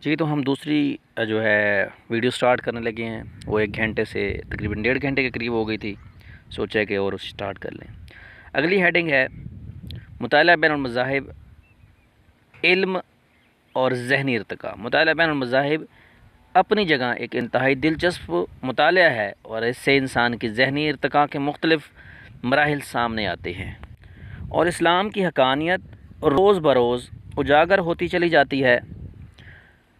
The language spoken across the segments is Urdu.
جی تو ہم دوسری جو ہے ویڈیو سٹارٹ کرنے لگے ہیں، وہ 1 گھنٹے سے تقریباً 1.5 گھنٹے کے قریب ہو گئی تھی، سوچا کہ اور سٹارٹ کر لیں۔ اگلی ہیڈنگ ہے مطالعہ بین المذاہب، علم اور ذہنی ارتقاء۔ مطالعہ بین المذاہب اپنی جگہ ایک انتہائی دلچسپ مطالعہ ہے اور اس سے انسان کی ذہنی ارتقاء کے مختلف مراحل سامنے آتے ہیں اور اسلام کی حقانیت روز بروز اجاگر ہوتی چلی جاتی ہے۔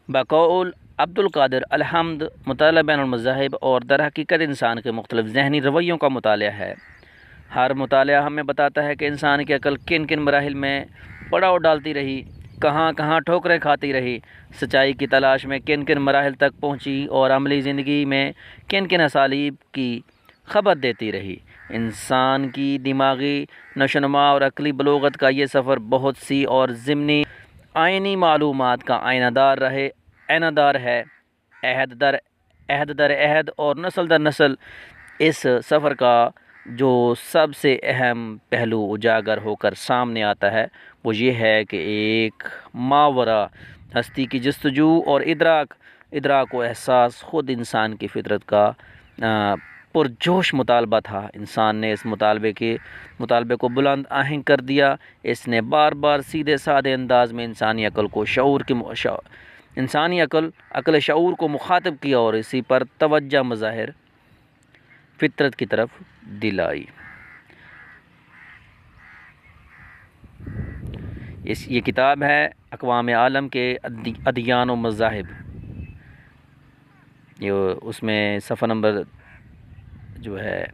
بقول عبد القادر الحمد، مطالعہ بین المذاہب اور در حقیقت انسان کے مختلف ذہنی رویوں کا مطالعہ ہے۔ ہر مطالعہ ہمیں بتاتا ہے کہ انسان کی عقل کن کن مراحل میں پڑاؤ ڈالتی رہی، کہاں کہاں ٹھوکریں کھاتی رہی، سچائی کی تلاش میں کن کن مراحل تک پہنچی اور عملی زندگی میں کن کن اسالیب کی خبر دیتی رہی۔ انسان کی دماغی نشوونما اور عقلی بلوغت کا یہ سفر بہت سی اور ضمنی آئینی معلومات کا آئینہ دار ہے۔ عہد در عہد اور نسل در نسل اس سفر کا جو سب سے اہم پہلو اجاگر ہو کر سامنے آتا ہے وہ یہ ہے کہ ایک ماورا ہستی کی جستجو اور ادراک و احساس خود انسان کی فطرت کا پرجوش مطالبہ تھا۔ انسان نے اس مطالبے کو بلند آہنگ کر دیا۔ اس نے بار بار سیدھے سادے انداز میں انسانی عقل شعور کو مخاطب کیا اور اسی پر توجہ مظاہر فطرت کی طرف دلائی۔ یہ کتاب ہے اقوام عالم کے ادیان و مذاہب، یہ اس میں صفحہ نمبر جو ہے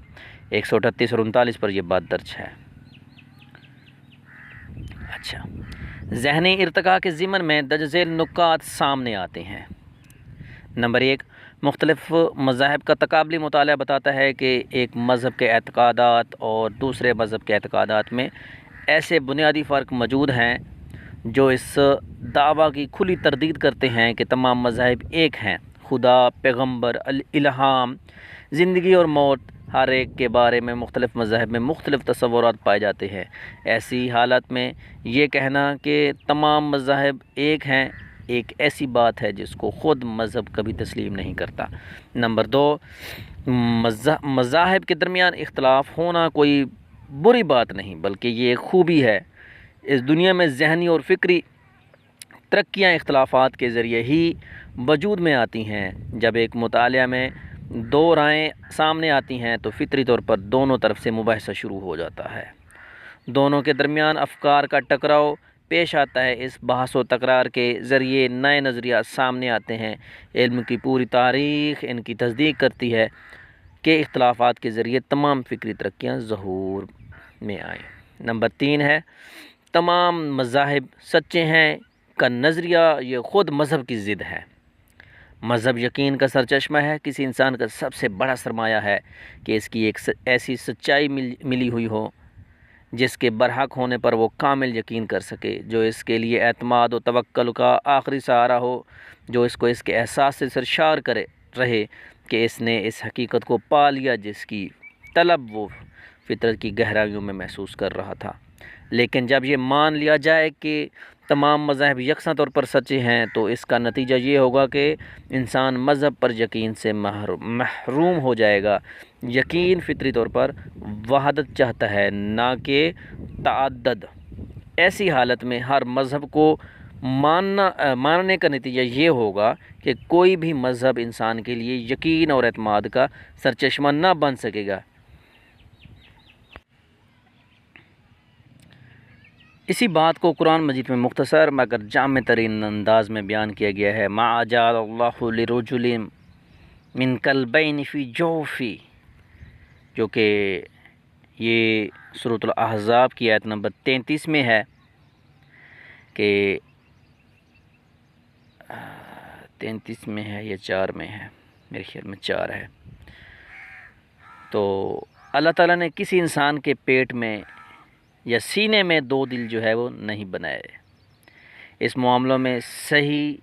138 اور 39 پر یہ بات درج ہے۔ اچھا، ذہنی ارتقاء کے ضمن میں درج ذیل نکات سامنے آتے ہیں۔ نمبر 1، مختلف مذاہب کا تقابلی مطالعہ بتاتا ہے کہ ایک مذہب کے اعتقادات اور دوسرے مذہب کے اعتقادات میں ایسے بنیادی فرق موجود ہیں جو اس دعویٰ کی کھلی تردید کرتے ہیں کہ تمام مذاہب ایک ہیں۔ خدا، پیغمبر، الہام، زندگی اور موت، ہر ایک کے بارے میں مختلف مذاہب میں مختلف تصورات پائے جاتے ہیں۔ ایسی حالت میں یہ کہنا کہ تمام مذاہب ایک ہیں ایک ایسی بات ہے جس کو خود مذہب کبھی تسلیم نہیں کرتا۔ نمبر 2، مذاہب کے درمیان اختلاف ہونا کوئی بری بات نہیں بلکہ یہ ایک خوبی ہے۔ اس دنیا میں ذہنی اور فکری ترقیاں اختلافات کے ذریعے ہی وجود میں آتی ہیں۔ جب ایک مطالعہ میں دو رائیں سامنے آتی ہیں تو فطری طور پر دونوں طرف سے مباحثہ شروع ہو جاتا ہے، دونوں کے درمیان افکار کا ٹکراؤ پیش آتا ہے۔ اس بحث و تکرار کے ذریعے نئے نظریات سامنے آتے ہیں۔ علم کی پوری تاریخ ان کی تصدیق کرتی ہے کہ اختلافات کے ذریعے تمام فکری ترقیاں ظہور میں آئیں۔ نمبر 3 ہے تمام مذاہب سچے ہیں کا نظریہ، یہ خود مذہب کی ضد ہے۔ مذہب یقین کا سرچشمہ ہے۔ کسی انسان کا سب سے بڑا سرمایہ ہے کہ اس کی ایک ایسی سچائی ملی ہوئی ہو جس کے برحق ہونے پر وہ کامل یقین کر سکے، جو اس کے لیے اعتماد و توکل کا آخری سہارا ہو، جو اس کو اس کے احساس سے سرشار کرے رہے کہ اس نے اس حقیقت کو پا لیا جس کی طلب وہ فطرت کی گہرائیوں میں محسوس کر رہا تھا۔ لیکن جب یہ مان لیا جائے کہ تمام مذاہب یکساں طور پر سچے ہیں تو اس کا نتیجہ یہ ہوگا کہ انسان مذہب پر یقین سے محروم ہو جائے گا۔ یقین فطری طور پر وحدت چاہتا ہے، نہ کہ تعدد۔ ایسی حالت میں ہر مذہب کو ماننے کا نتیجہ یہ ہوگا کہ کوئی بھی مذہب انسان کے لیے یقین اور اعتماد کا سرچشمہ نہ بن سکے گا۔ اسی بات کو قرآن مجید میں مختصر مگر جامع ترین انداز میں بیان کیا گیا ہے۔ ما جعل اللہ لرجل من قلبین فی جوفی، جو کہ یہ سورۃ الاحزاب کی آیت نمبر 33 میں ہے کہ 33 میں ہے یا 4 میں ہے، میرے خیال میں 4 ہے۔ تو اللہ تعالیٰ نے کسی انسان کے پیٹ میں یا سینے میں 2 دل جو ہے وہ نہیں بنائے۔ اس معاملوں میں صحیح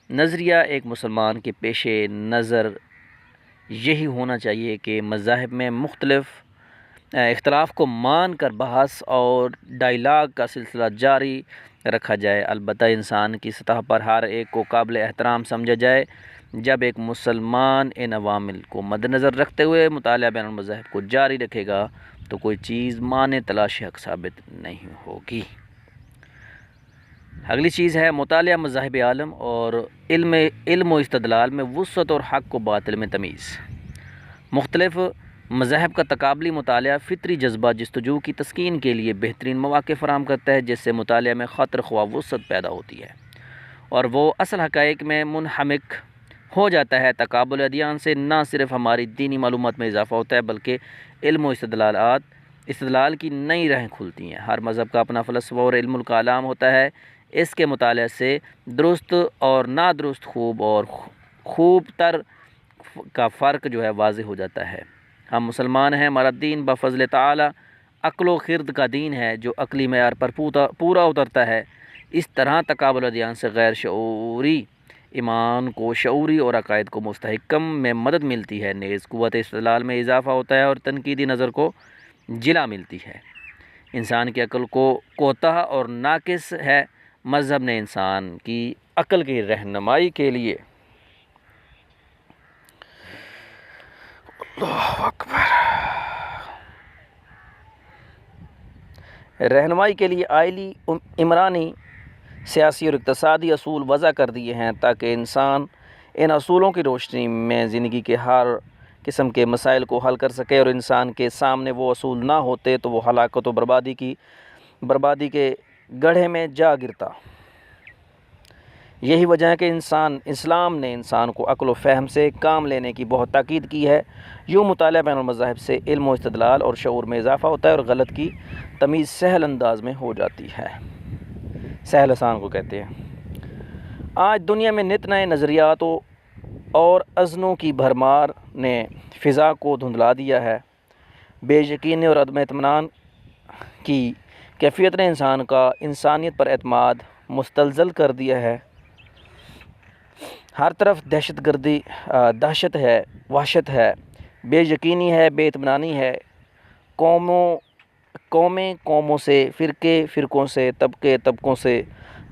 نظریہ ایک مسلمان کے پیش نظر یہی ہونا چاہیے کہ مذاہب میں مختلف اختلاف کو مان کر بحث اور ڈائلاگ کا سلسلہ جاری رکھا جائے، البتہ انسان کی سطح پر ہر ایک کو قابل احترام سمجھا جائے۔ جب ایک مسلمان ان عوامل کو مد نظر رکھتے ہوئے مطالعہ بین المذاہب کو جاری رکھے گا تو کوئی چیز معنی تلاش حق ثابت نہیں ہوگی۔ اگلی چیز ہے مطالعہ مذاہب عالم اور علم و استدلال میں وسعت اور حق و باطل میں تمیز۔ مختلف مذاہب کا تقابلی مطالعہ فطری جذبہ جستجو کی تسکین کے لیے بہترین مواقع فراہم کرتا ہے، جس سے مطالعہ میں خاطر خواہ وسعت پیدا ہوتی ہے اور وہ اصل حقائق میں منہمک ہو جاتا ہے۔ تقابل ادیان سے نہ صرف ہماری دینی معلومات میں اضافہ ہوتا ہے بلکہ علم و استدلال کی نئی راہیں کھلتی ہیں۔ ہر مذہب کا اپنا فلسفہ اور علم الکلام ہوتا ہے، اس کے مطالعے سے درست اور نادرست خوب تر کا فرق جو ہے واضح ہو جاتا ہے۔ ہم مسلمان ہیں، ہمارا دین بفضل تعالی عقل و خرد کا دین ہے جو عقلی معیار پر پورا اترتا ہے۔ اس طرح تقابل ادیان سے غیر شعوری ایمان کو شعوری اور عقائد کو مستحکم میں مدد ملتی ہے، نیز قوت استدلال میں اضافہ ہوتا ہے اور تنقیدی نظر کو جلا ملتی ہے۔ انسان کی عقل کو کوتاہ اور ناقص ہے۔ مذہب نے انسان کی عقل کی رہنمائی کے لیے آئلی، عمرانی، سیاسی اور اقتصادی اصول وضع کر دیے ہیں تاکہ انسان ان اصولوں کی روشنی میں زندگی کے ہر قسم کے مسائل کو حل کر سکے، اور انسان کے سامنے وہ اصول نہ ہوتے تو وہ ہلاکت و بربادی کے گڑھے میں جا گرتا۔ یہی وجہ ہے کہ اسلام نے انسان کو عقل و فہم سے کام لینے کی بہت تاکید کی ہے۔ یوں مطالعہ بین المذاہب سے علم و استدلال اور شعور میں اضافہ ہوتا ہے اور غلط کی تمیز سہل انداز میں ہو جاتی ہے۔ سہل آسان کو کہتے ہیں۔ آج دنیا میں نت نئے نظریاتوں اور اذنوں کی بھرمار نے فضا کو دھندلا دیا ہے۔ بے یقینی اور عدم اطمینان کی کیفیت نے انسان کا انسانیت پر اعتماد مستلزل کر دیا ہے۔ ہر طرف دہشت ہے، وحشت ہے، بے یقینی ہے، بے اطمینانی ہے، قومیں قوموں سے، فرقوں سے، طبقوں سے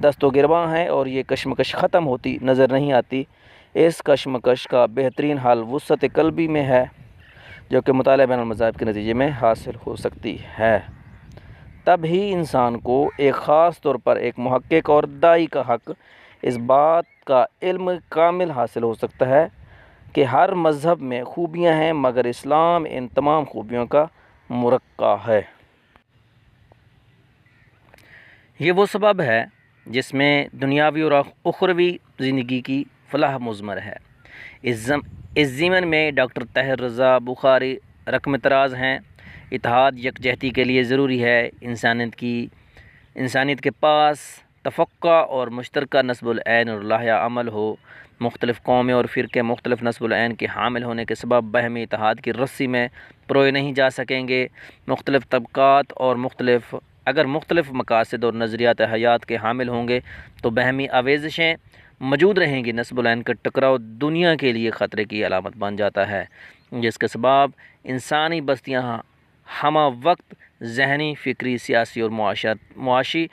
دست و گریباں ہیں اور یہ کشمکش ختم ہوتی نظر نہیں آتی۔ اس کشمکش کا بہترین حل وسعت قلبی میں ہے جو کہ مطالعہ بین المذاہب کے نتیجے میں حاصل ہو سکتی ہے۔ تب ہی انسان کو ایک خاص طور پر ایک محقق اور داعی کا حق اس بات کا علم کامل حاصل ہو سکتا ہے کہ ہر مذہب میں خوبیاں ہیں مگر اسلام ان تمام خوبیوں کا مرقع ہے۔ یہ وہ سبب ہے جس میں دنیاوی اور اخروی زندگی کی فلاح مضمر ہے۔ اس ضمن میں ڈاکٹر طاہر رضا بخاری رقم طراز ہیں۔ اتحاد یکجہتی کے لیے ضروری ہے۔ انسانیت کے پاس تفقع اور مشترکہ نصب العین اور لاحیہ عمل ہو۔ مختلف قومیں اور فرقے مختلف نصب العین کے حامل ہونے کے سبب باہمی اتحاد کی رسی میں پروئے نہیں جا سکیں گے۔ مختلف طبقات اور اگر مختلف مقاصد اور نظریات حیات کے حامل ہوں گے تو باہمی آویزشیں موجود رہیں گی۔ نصب العین کا ٹکراؤ دنیا کے لیے خطرے کی علامت بن جاتا ہے، جس کے سبب انسانی بستیاں ہمہ وقت ذہنی، فکری، سیاسی اور معاشی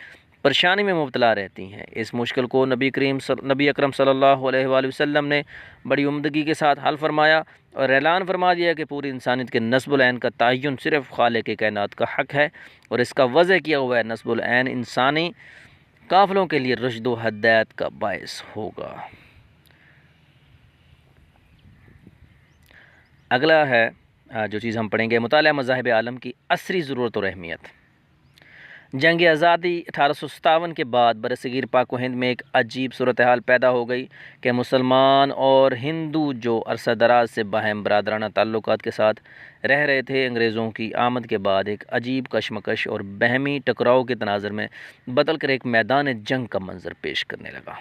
پریشانی میں مبتلا رہتی ہیں۔ اس مشکل کو نبی اکرم صلی اللہ علیہ وآلہ وسلم نے بڑی عمدگی کے ساتھ حل فرمایا اور اعلان فرما دیا کہ پوری انسانیت کے نصب العین کا تعین صرف خالق کائنات کا حق ہے اور اس کا وضع کیا ہوا ہے نصب العین انسانی قافلوں کے لیے رشد و ہدایت کا باعث ہوگا۔ اگلا ہے جو چیز ہم پڑھیں گے، مطالعہ مذاہب عالم کی عصری ضرورت اور اہمیت۔ جنگ آزادی 1857 کے بعد برصغیر پاک و ہند میں ایک عجیب صورتحال پیدا ہو گئی کہ مسلمان اور ہندو جو عرصہ دراز سے باہم برادرانہ تعلقات کے ساتھ رہ رہے تھے، انگریزوں کی آمد کے بعد ایک عجیب کشمکش اور باہمی ٹکراؤ کے تناظر میں بدل کر ایک میدان جنگ کا منظر پیش کرنے لگا۔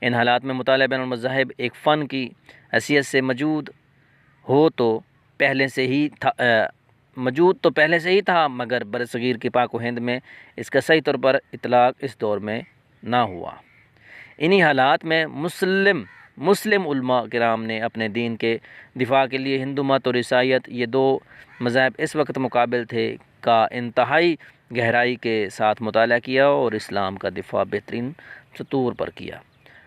ان حالات میں مطالعہ بین المذاہب ایک فن کی حیثیت سے موجود تو پہلے سے ہی تھا مگر برصغیر کی پاک و ہند میں اس کا صحیح طور پر اطلاق اس دور میں نہ ہوا۔ انہی حالات میں مسلم مسلم علماء کرام نے اپنے دین کے دفاع کے لیے ہندو مت اور عیسائیت، یہ دو مذاہب اس وقت مقابل تھے، کا انتہائی گہرائی کے ساتھ مطالعہ کیا اور اسلام کا دفاع بہترین سطور پر کیا۔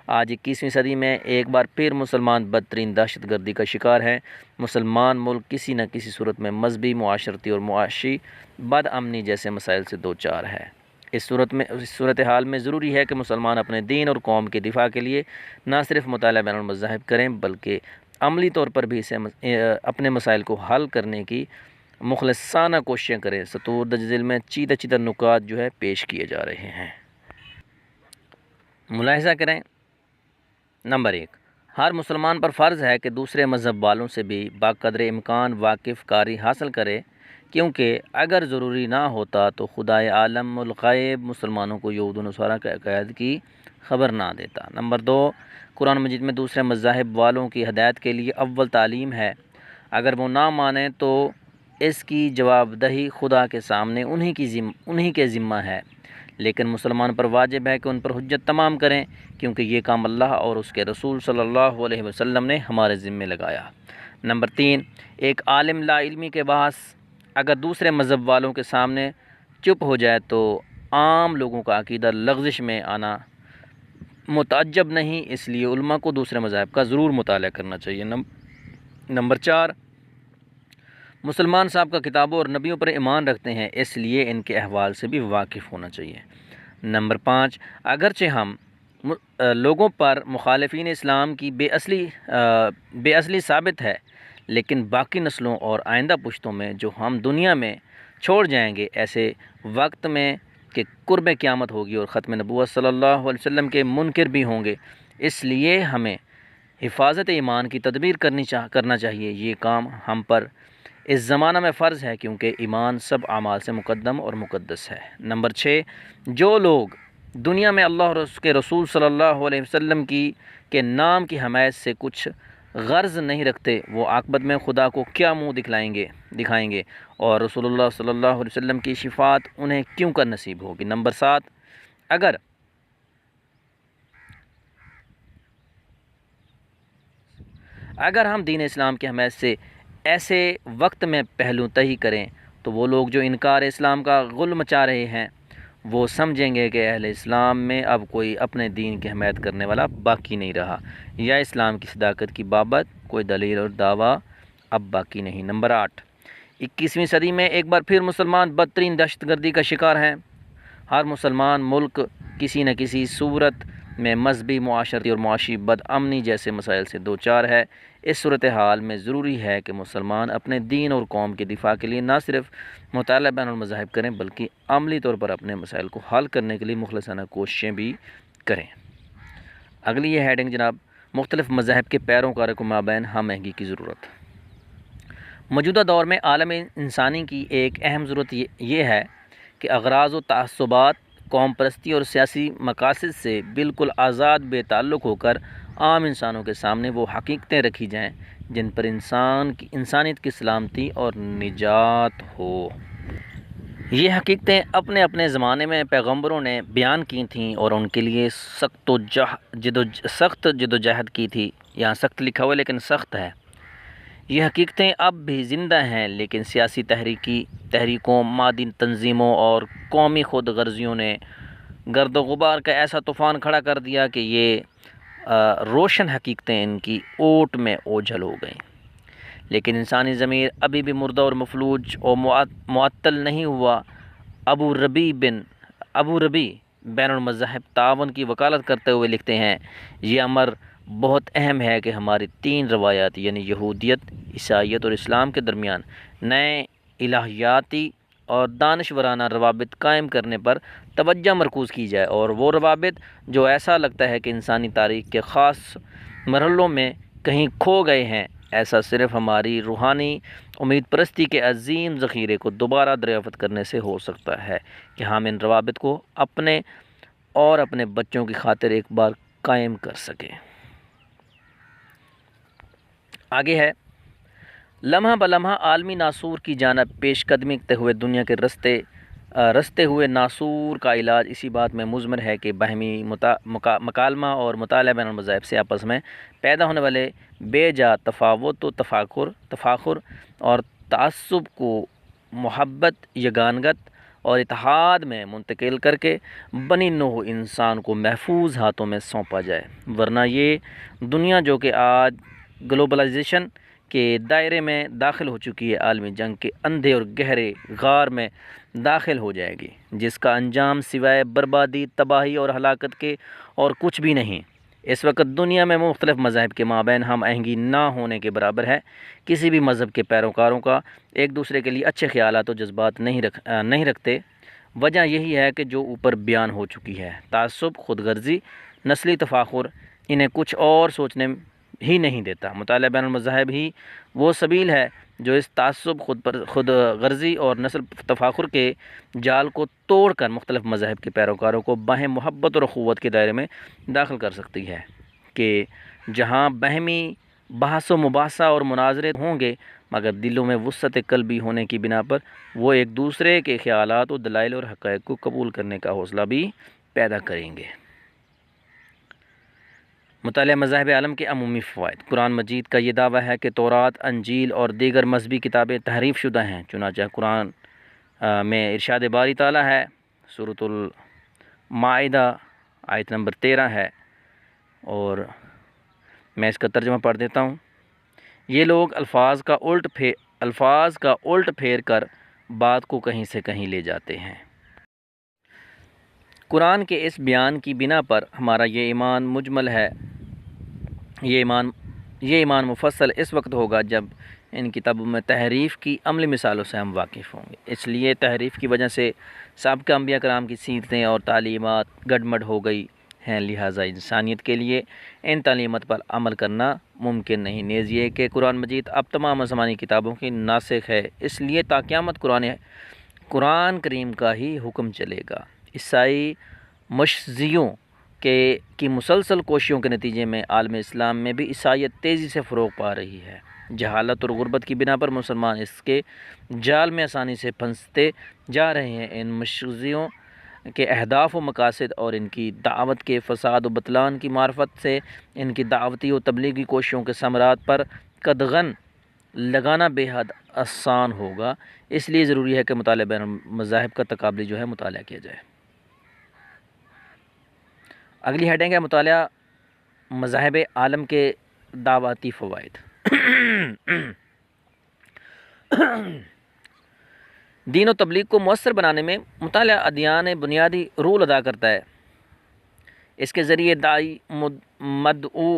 آج 21ویں صدی میں ایک بار پھر مسلمان بدترین دہشت گردی کا شکار ہیں۔ مسلمان ملک کسی نہ کسی صورت میں مذہبی، معاشرتی اور معاشی بد امنی جیسے مسائل سے دوچار ہے۔ اس صورتحال میں ضروری ہے کہ مسلمان اپنے دین اور قوم کے دفاع کے لیے نہ صرف مطالعہ بین المذاہب کریں بلکہ عملی طور پر بھی اپنے مسائل کو حل کرنے کی مخلصانہ کوششیں کریں۔ سطور درج ذیل میں چیدہ نکات جو ہے پیش کیے جا رہے ہیں، ملاحظہ کریں۔ نمبر 1، ہر مسلمان پر فرض ہے کہ دوسرے مذہب والوں سے بھی بقدر امکان واقف کاری حاصل کرے، کیونکہ اگر ضروری نہ ہوتا تو خدائے عالم الغیب مسلمانوں کو یہود و نصارہ کے عقائد کی خبر نہ دیتا۔ نمبر 2، قرآن مجید میں دوسرے مذاہب والوں کی ہدایت کے لیے اول تعلیم ہے، اگر وہ نہ مانیں تو اس کی جواب دہی خدا کے سامنے انہی کے ذمہ ہے، لیکن مسلمان پر واجب ہے کہ ان پر حجت تمام کریں، کیونکہ یہ کام اللہ اور اس کے رسول صلی اللہ علیہ وسلم نے ہمارے ذمے لگایا۔ نمبر 3، ایک عالم لا علمی کے باعث اگر دوسرے مذہب والوں کے سامنے چپ ہو جائے تو عام لوگوں کا عقیدہ لغزش میں آنا متعجب نہیں، اس لیے علماء کو دوسرے مذاہب کا ضرور مطالعہ کرنا چاہیے۔ نمبر 4، مسلمان صاحب کا کتابوں اور نبیوں پر ایمان رکھتے ہیں، اس لیے ان کے احوال سے بھی واقف ہونا چاہیے۔ نمبر 5، اگرچہ ہم لوگوں پر مخالفین اسلام کی بے اصلی ثابت ہے، لیکن باقی نسلوں اور آئندہ پشتوں میں جو ہم دنیا میں چھوڑ جائیں گے ایسے وقت میں کہ قرب قیامت ہوگی اور ختم نبوت صلی اللہ علیہ وسلم کے منکر بھی ہوں گے، اس لیے ہمیں حفاظت ایمان کی تدبیر کرنا چاہیے۔ یہ کام ہم پر اس زمانہ میں فرض ہے، کیونکہ ایمان سب اعمال سے مقدم اور مقدس ہے۔ نمبر 6، جو لوگ دنیا میں اللہ اور اس کے رسول صلی اللہ علیہ وسلم کے نام کی حمایت سے کچھ غرض نہیں رکھتے، وہ عاقبت میں خدا کو کیا منہ دکھائیں گے اور رسول اللہ صلی اللہ علیہ وسلم کی شفاعت انہیں کیوں کر نصیب ہوگی۔ نمبر 7، اگر ہم دین اسلام کی حمایت سے ایسے وقت میں پہلو تہی کریں تو وہ لوگ جو انکار اسلام کا غل مچا رہے ہیں وہ سمجھیں گے کہ اہل اسلام میں اب کوئی اپنے دین کی حمایت کرنے والا باقی نہیں رہا، یا اسلام کی صداقت کی بابت کوئی دلیل اور دعویٰ اب باقی نہیں۔ نمبر 8، 21ویں صدی میں ایک بار پھر مسلمان بدترین دہشت گردی کا شکار ہیں۔ ہر مسلمان ملک کسی نہ کسی صورت میں مذہبی، معاشرتی اور معاشی بد امنی جیسے مسائل سے دوچار ہے۔ اس صورتحال میں ضروری ہے کہ مسلمان اپنے دین اور قوم کے دفاع کے لیے نہ صرف مطالعہ بین المذاہب کریں بلکہ عملی طور پر اپنے مسائل کو حل کرنے کے لیے مخلصانہ کوششیں بھی کریں۔ اگلی یہ ہیڈنگ جناب، مختلف مذاہب کے پیروکاروں کو مابین ہم آہنگی کی ضرورت۔ موجودہ دور میں عالم انسانی کی ایک اہم ضرورت یہ ہے کہ اغراض و تعصبات، قوم پرستی اور سیاسی مقاصد سے بالکل آزاد بے تعلق ہو کر عام انسانوں کے سامنے وہ حقیقتیں رکھی جائیں جن پر انسانیت کی سلامتی اور نجات ہو۔ یہ حقیقتیں اپنے اپنے زمانے میں پیغمبروں نے بیان کی تھیں اور ان کے لیے سخت جدوجہد کی تھی۔ یہاں سخت لکھا ہوا ہے لیکن سخت ہے۔ یہ حقیقتیں اب بھی زندہ ہیں، لیکن سیاسی تحریکوں، مادی تنظیموں اور قومی خود غرضیوں نے گرد و غبار کا ایسا طوفان کھڑا کر دیا کہ یہ روشن حقیقتیں ان کی اوٹ میں اوجھل ہو گئیں۔ لیکن انسانی ضمیر ابھی بھی مردہ اور مفلوج اور معطل نہیں ہوا۔ ابو ربی بین المذاہب تعاون کی وکالت کرتے ہوئے لکھتے ہیں، یہ امر بہت اہم ہے کہ ہماری 3 روایات یعنی یہودیت، عیسائیت اور اسلام کے درمیان نئے الہیاتی اور دانشورانہ روابط قائم کرنے پر توجہ مرکوز کی جائے، اور وہ روابط جو ایسا لگتا ہے کہ انسانی تاریخ کے خاص مرحلوں میں کہیں کھو گئے ہیں، ایسا صرف ہماری روحانی امید پرستی کے عظیم ذخیرے کو دوبارہ دریافت کرنے سے ہو سکتا ہے کہ ہم ان روابط کو اپنے اور اپنے بچوں کی خاطر ایک بار قائم کر سکیں۔ آگے ہے، لمحہ بلمحہ عالمی ناسور کی جانب پیش قدمی کرتے ہوئے دنیا کے رستے رستے ہوئے ناسور کا علاج اسی بات میں مضمر ہے کہ باہمی مکالمہ اور مطالعہ بین المذاہب سے آپس میں پیدا ہونے والے بے جا تفاوت و تفاخر اور تعصب کو محبت، یگانگت اور اتحاد میں منتقل کر کے بنی نوع انسان کو محفوظ ہاتھوں میں سونپا جائے، ورنہ یہ دنیا جو کہ آج گلوبلائزیشن کے دائرے میں داخل ہو چکی ہے، عالمی جنگ کے اندھے اور گہرے غار میں داخل ہو جائے گی، جس کا انجام سوائے بربادی، تباہی اور ہلاکت کے اور کچھ بھی نہیں۔ اس وقت دنیا میں مختلف مذاہب کے مابین ہم آہنگی نہ ہونے کے برابر ہے۔ کسی بھی مذہب کے پیروکاروں کا ایک دوسرے کے لیے اچھے خیالات و جذبات نہیں رکھتے۔ وجہ یہی ہے کہ جو اوپر بیان ہو چکی ہے، تعصب، خود غرضی، نسلی تفاخر انہیں کچھ اور سوچنے ہی نہیں دیتا۔ مطالعہ بین المذاہب ہی وہ سبیل ہے جو اس تعصب، خود غرضی اور نسل تفاخر کے جال کو توڑ کر مختلف مذاہب کے پیروکاروں کو باہم محبت اور اخوت کے دائرے میں داخل کر سکتی ہے، کہ جہاں باہمی بحث و مباحثہ اور مناظرے ہوں گے، مگر دلوں میں وسعت قلبی ہونے کی بنا پر وہ ایک دوسرے کے خیالات و دلائل اور حقائق کو قبول کرنے کا حوصلہ بھی پیدا کریں گے۔ مطالعہ مذاہب عالم کے عمومی فوائد۔ قرآن مجید کا یہ دعویٰ ہے کہ تورات، انجیل اور دیگر مذہبی کتابیں تحریف شدہ ہیں، چنانچہ قرآن میں ارشاد باری تعالیٰ ہے، سورۃ المائدہ آیت نمبر 13 ہے، اور میں اس کا ترجمہ پڑھ دیتا ہوں۔ یہ لوگ الفاظ کا الٹ پھیر کر بات کو کہیں سے کہیں لے جاتے ہیں۔ قرآن کے اس بیان کی بنا پر ہمارا یہ ایمان مجمل ہے، یہ ایمان مفصل اس وقت ہوگا جب ان کتابوں میں تحریف کی عملی مثالوں سے ہم واقف ہوں گے۔ اس لیے تحریف کی وجہ سے سابقہ انبیاء کرام کی سیرتیں اور تعلیمات گڈمڈ ہو گئی ہیں، لہٰذا انسانیت کے لیے ان تعلیمات پر عمل کرنا ممکن نہیں۔ نیز یہ کہ قرآن مجید اب تمام آسمانی کتابوں کی ناسخ ہے، اس لیے تا قیامت قرآن کریم کا ہی حکم چلے گا۔ عیسائی مشذیوں کی مسلسل کوششوں کے نتیجے میں عالم اسلام میں بھی عیسائیت تیزی سے فروغ پا رہی ہے۔ جہالت اور غربت کی بنا پر مسلمان اس کے جال میں آسانی سے پھنستے جا رہے ہیں۔ ان مشذیوں کے اہداف و مقاصد اور ان کی دعوت کے فساد و بطلان کی معرفت سے ان کی دعوتی و تبلیغی کوششوں کے ثمرات پر قدغن لگانا بے حد آسان ہوگا۔ اس لیے ضروری ہے کہ مطالعہ بین مذاہب کا تقابلی جو ہے مطالعہ کیا جائے۔ اگلی ہیڈنگ ہے مطالعہ مذاہب عالم کے دعواتی فوائد۔ دین و تبلیغ کو مؤثر بنانے میں مطالعہ ادیان بنیادی رول ادا کرتا ہے۔ اس کے ذریعے داعی، مدعو،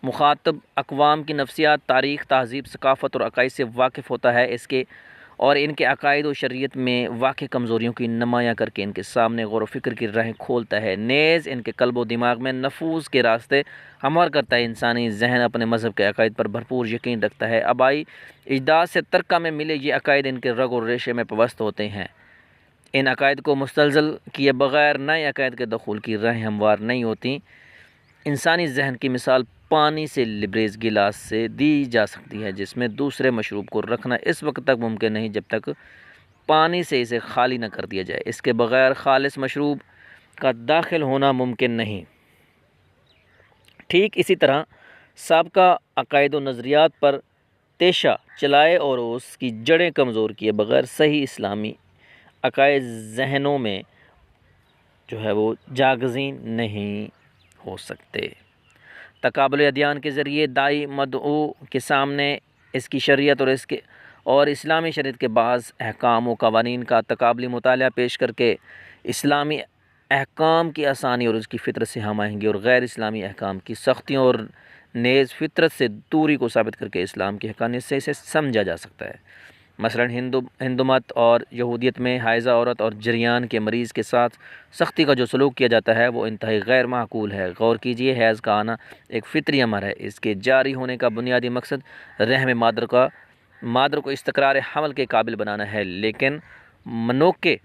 مخاطب اقوام کی نفسیات، تاریخ، تہذیب، ثقافت اور عقائد سے واقف ہوتا ہے، اور ان کے عقائد و شریعت میں واقع کمزوریوں کی نمایاں کر کے ان کے سامنے غور و فکر کی راہیں کھولتا ہے، نیز ان کے قلب و دماغ میں نفوذ کے راستے ہموار کرتا ہے۔ انسانی ذہن اپنے مذہب کے عقائد پر بھرپور یقین رکھتا ہے۔ آبائی اجداد سے ترکہ میں ملے یہ عقائد ان کے رگ اور ریشے میں پیوست ہوتے ہیں۔ ان عقائد کو مستلزل کیے بغیر نئے عقائد کے دخول کی راہیں ہموار نہیں ہوتیں۔ انسانی ذہن کی مثال پانی سے لبریز گلاس سے دی جا سکتی ہے، جس میں دوسرے مشروب کو رکھنا اس وقت تک ممکن نہیں جب تک پانی سے اسے خالی نہ کر دیا جائے۔ اس کے بغیر خالص مشروب کا داخل ہونا ممکن نہیں۔ ٹھیک اسی طرح سابقہ عقائد و نظریات پر تیشہ چلائے اور اس کی جڑیں کمزور کیے بغیر صحیح اسلامی عقائد ذہنوں میں جو ہے وہ جاگزین نہیں ہو سکتے۔ تقابل ادیان کے ذریعے داعی مدعو کے سامنے اس کی شریعت اور اسلامی شریعت کے بعض احکام و قوانین کا تقابلی مطالعہ پیش کر کے اسلامی احکام کی آسانی اور اس کی فطرت سے ہم آہنگی اور غیر اسلامی احکام کی سختیوں اور نیز فطرت سے دوری کو ثابت کر کے اسلام کی حقانیت سے اسے سمجھا جا سکتا ہے۔ مثلاً ہندو مت اور یہودیت میں حائضہ عورت اور جریان کے مریض کے ساتھ سختی کا جو سلوک کیا جاتا ہے وہ انتہائی غیر معقول ہے۔ غور کیجیے، حیض کا آنا ایک فطری امر ہے۔ اس کے جاری ہونے کا بنیادی مقصد رحم مادر کو استقرار حمل کے قابل بنانا ہے، لیکن منو کے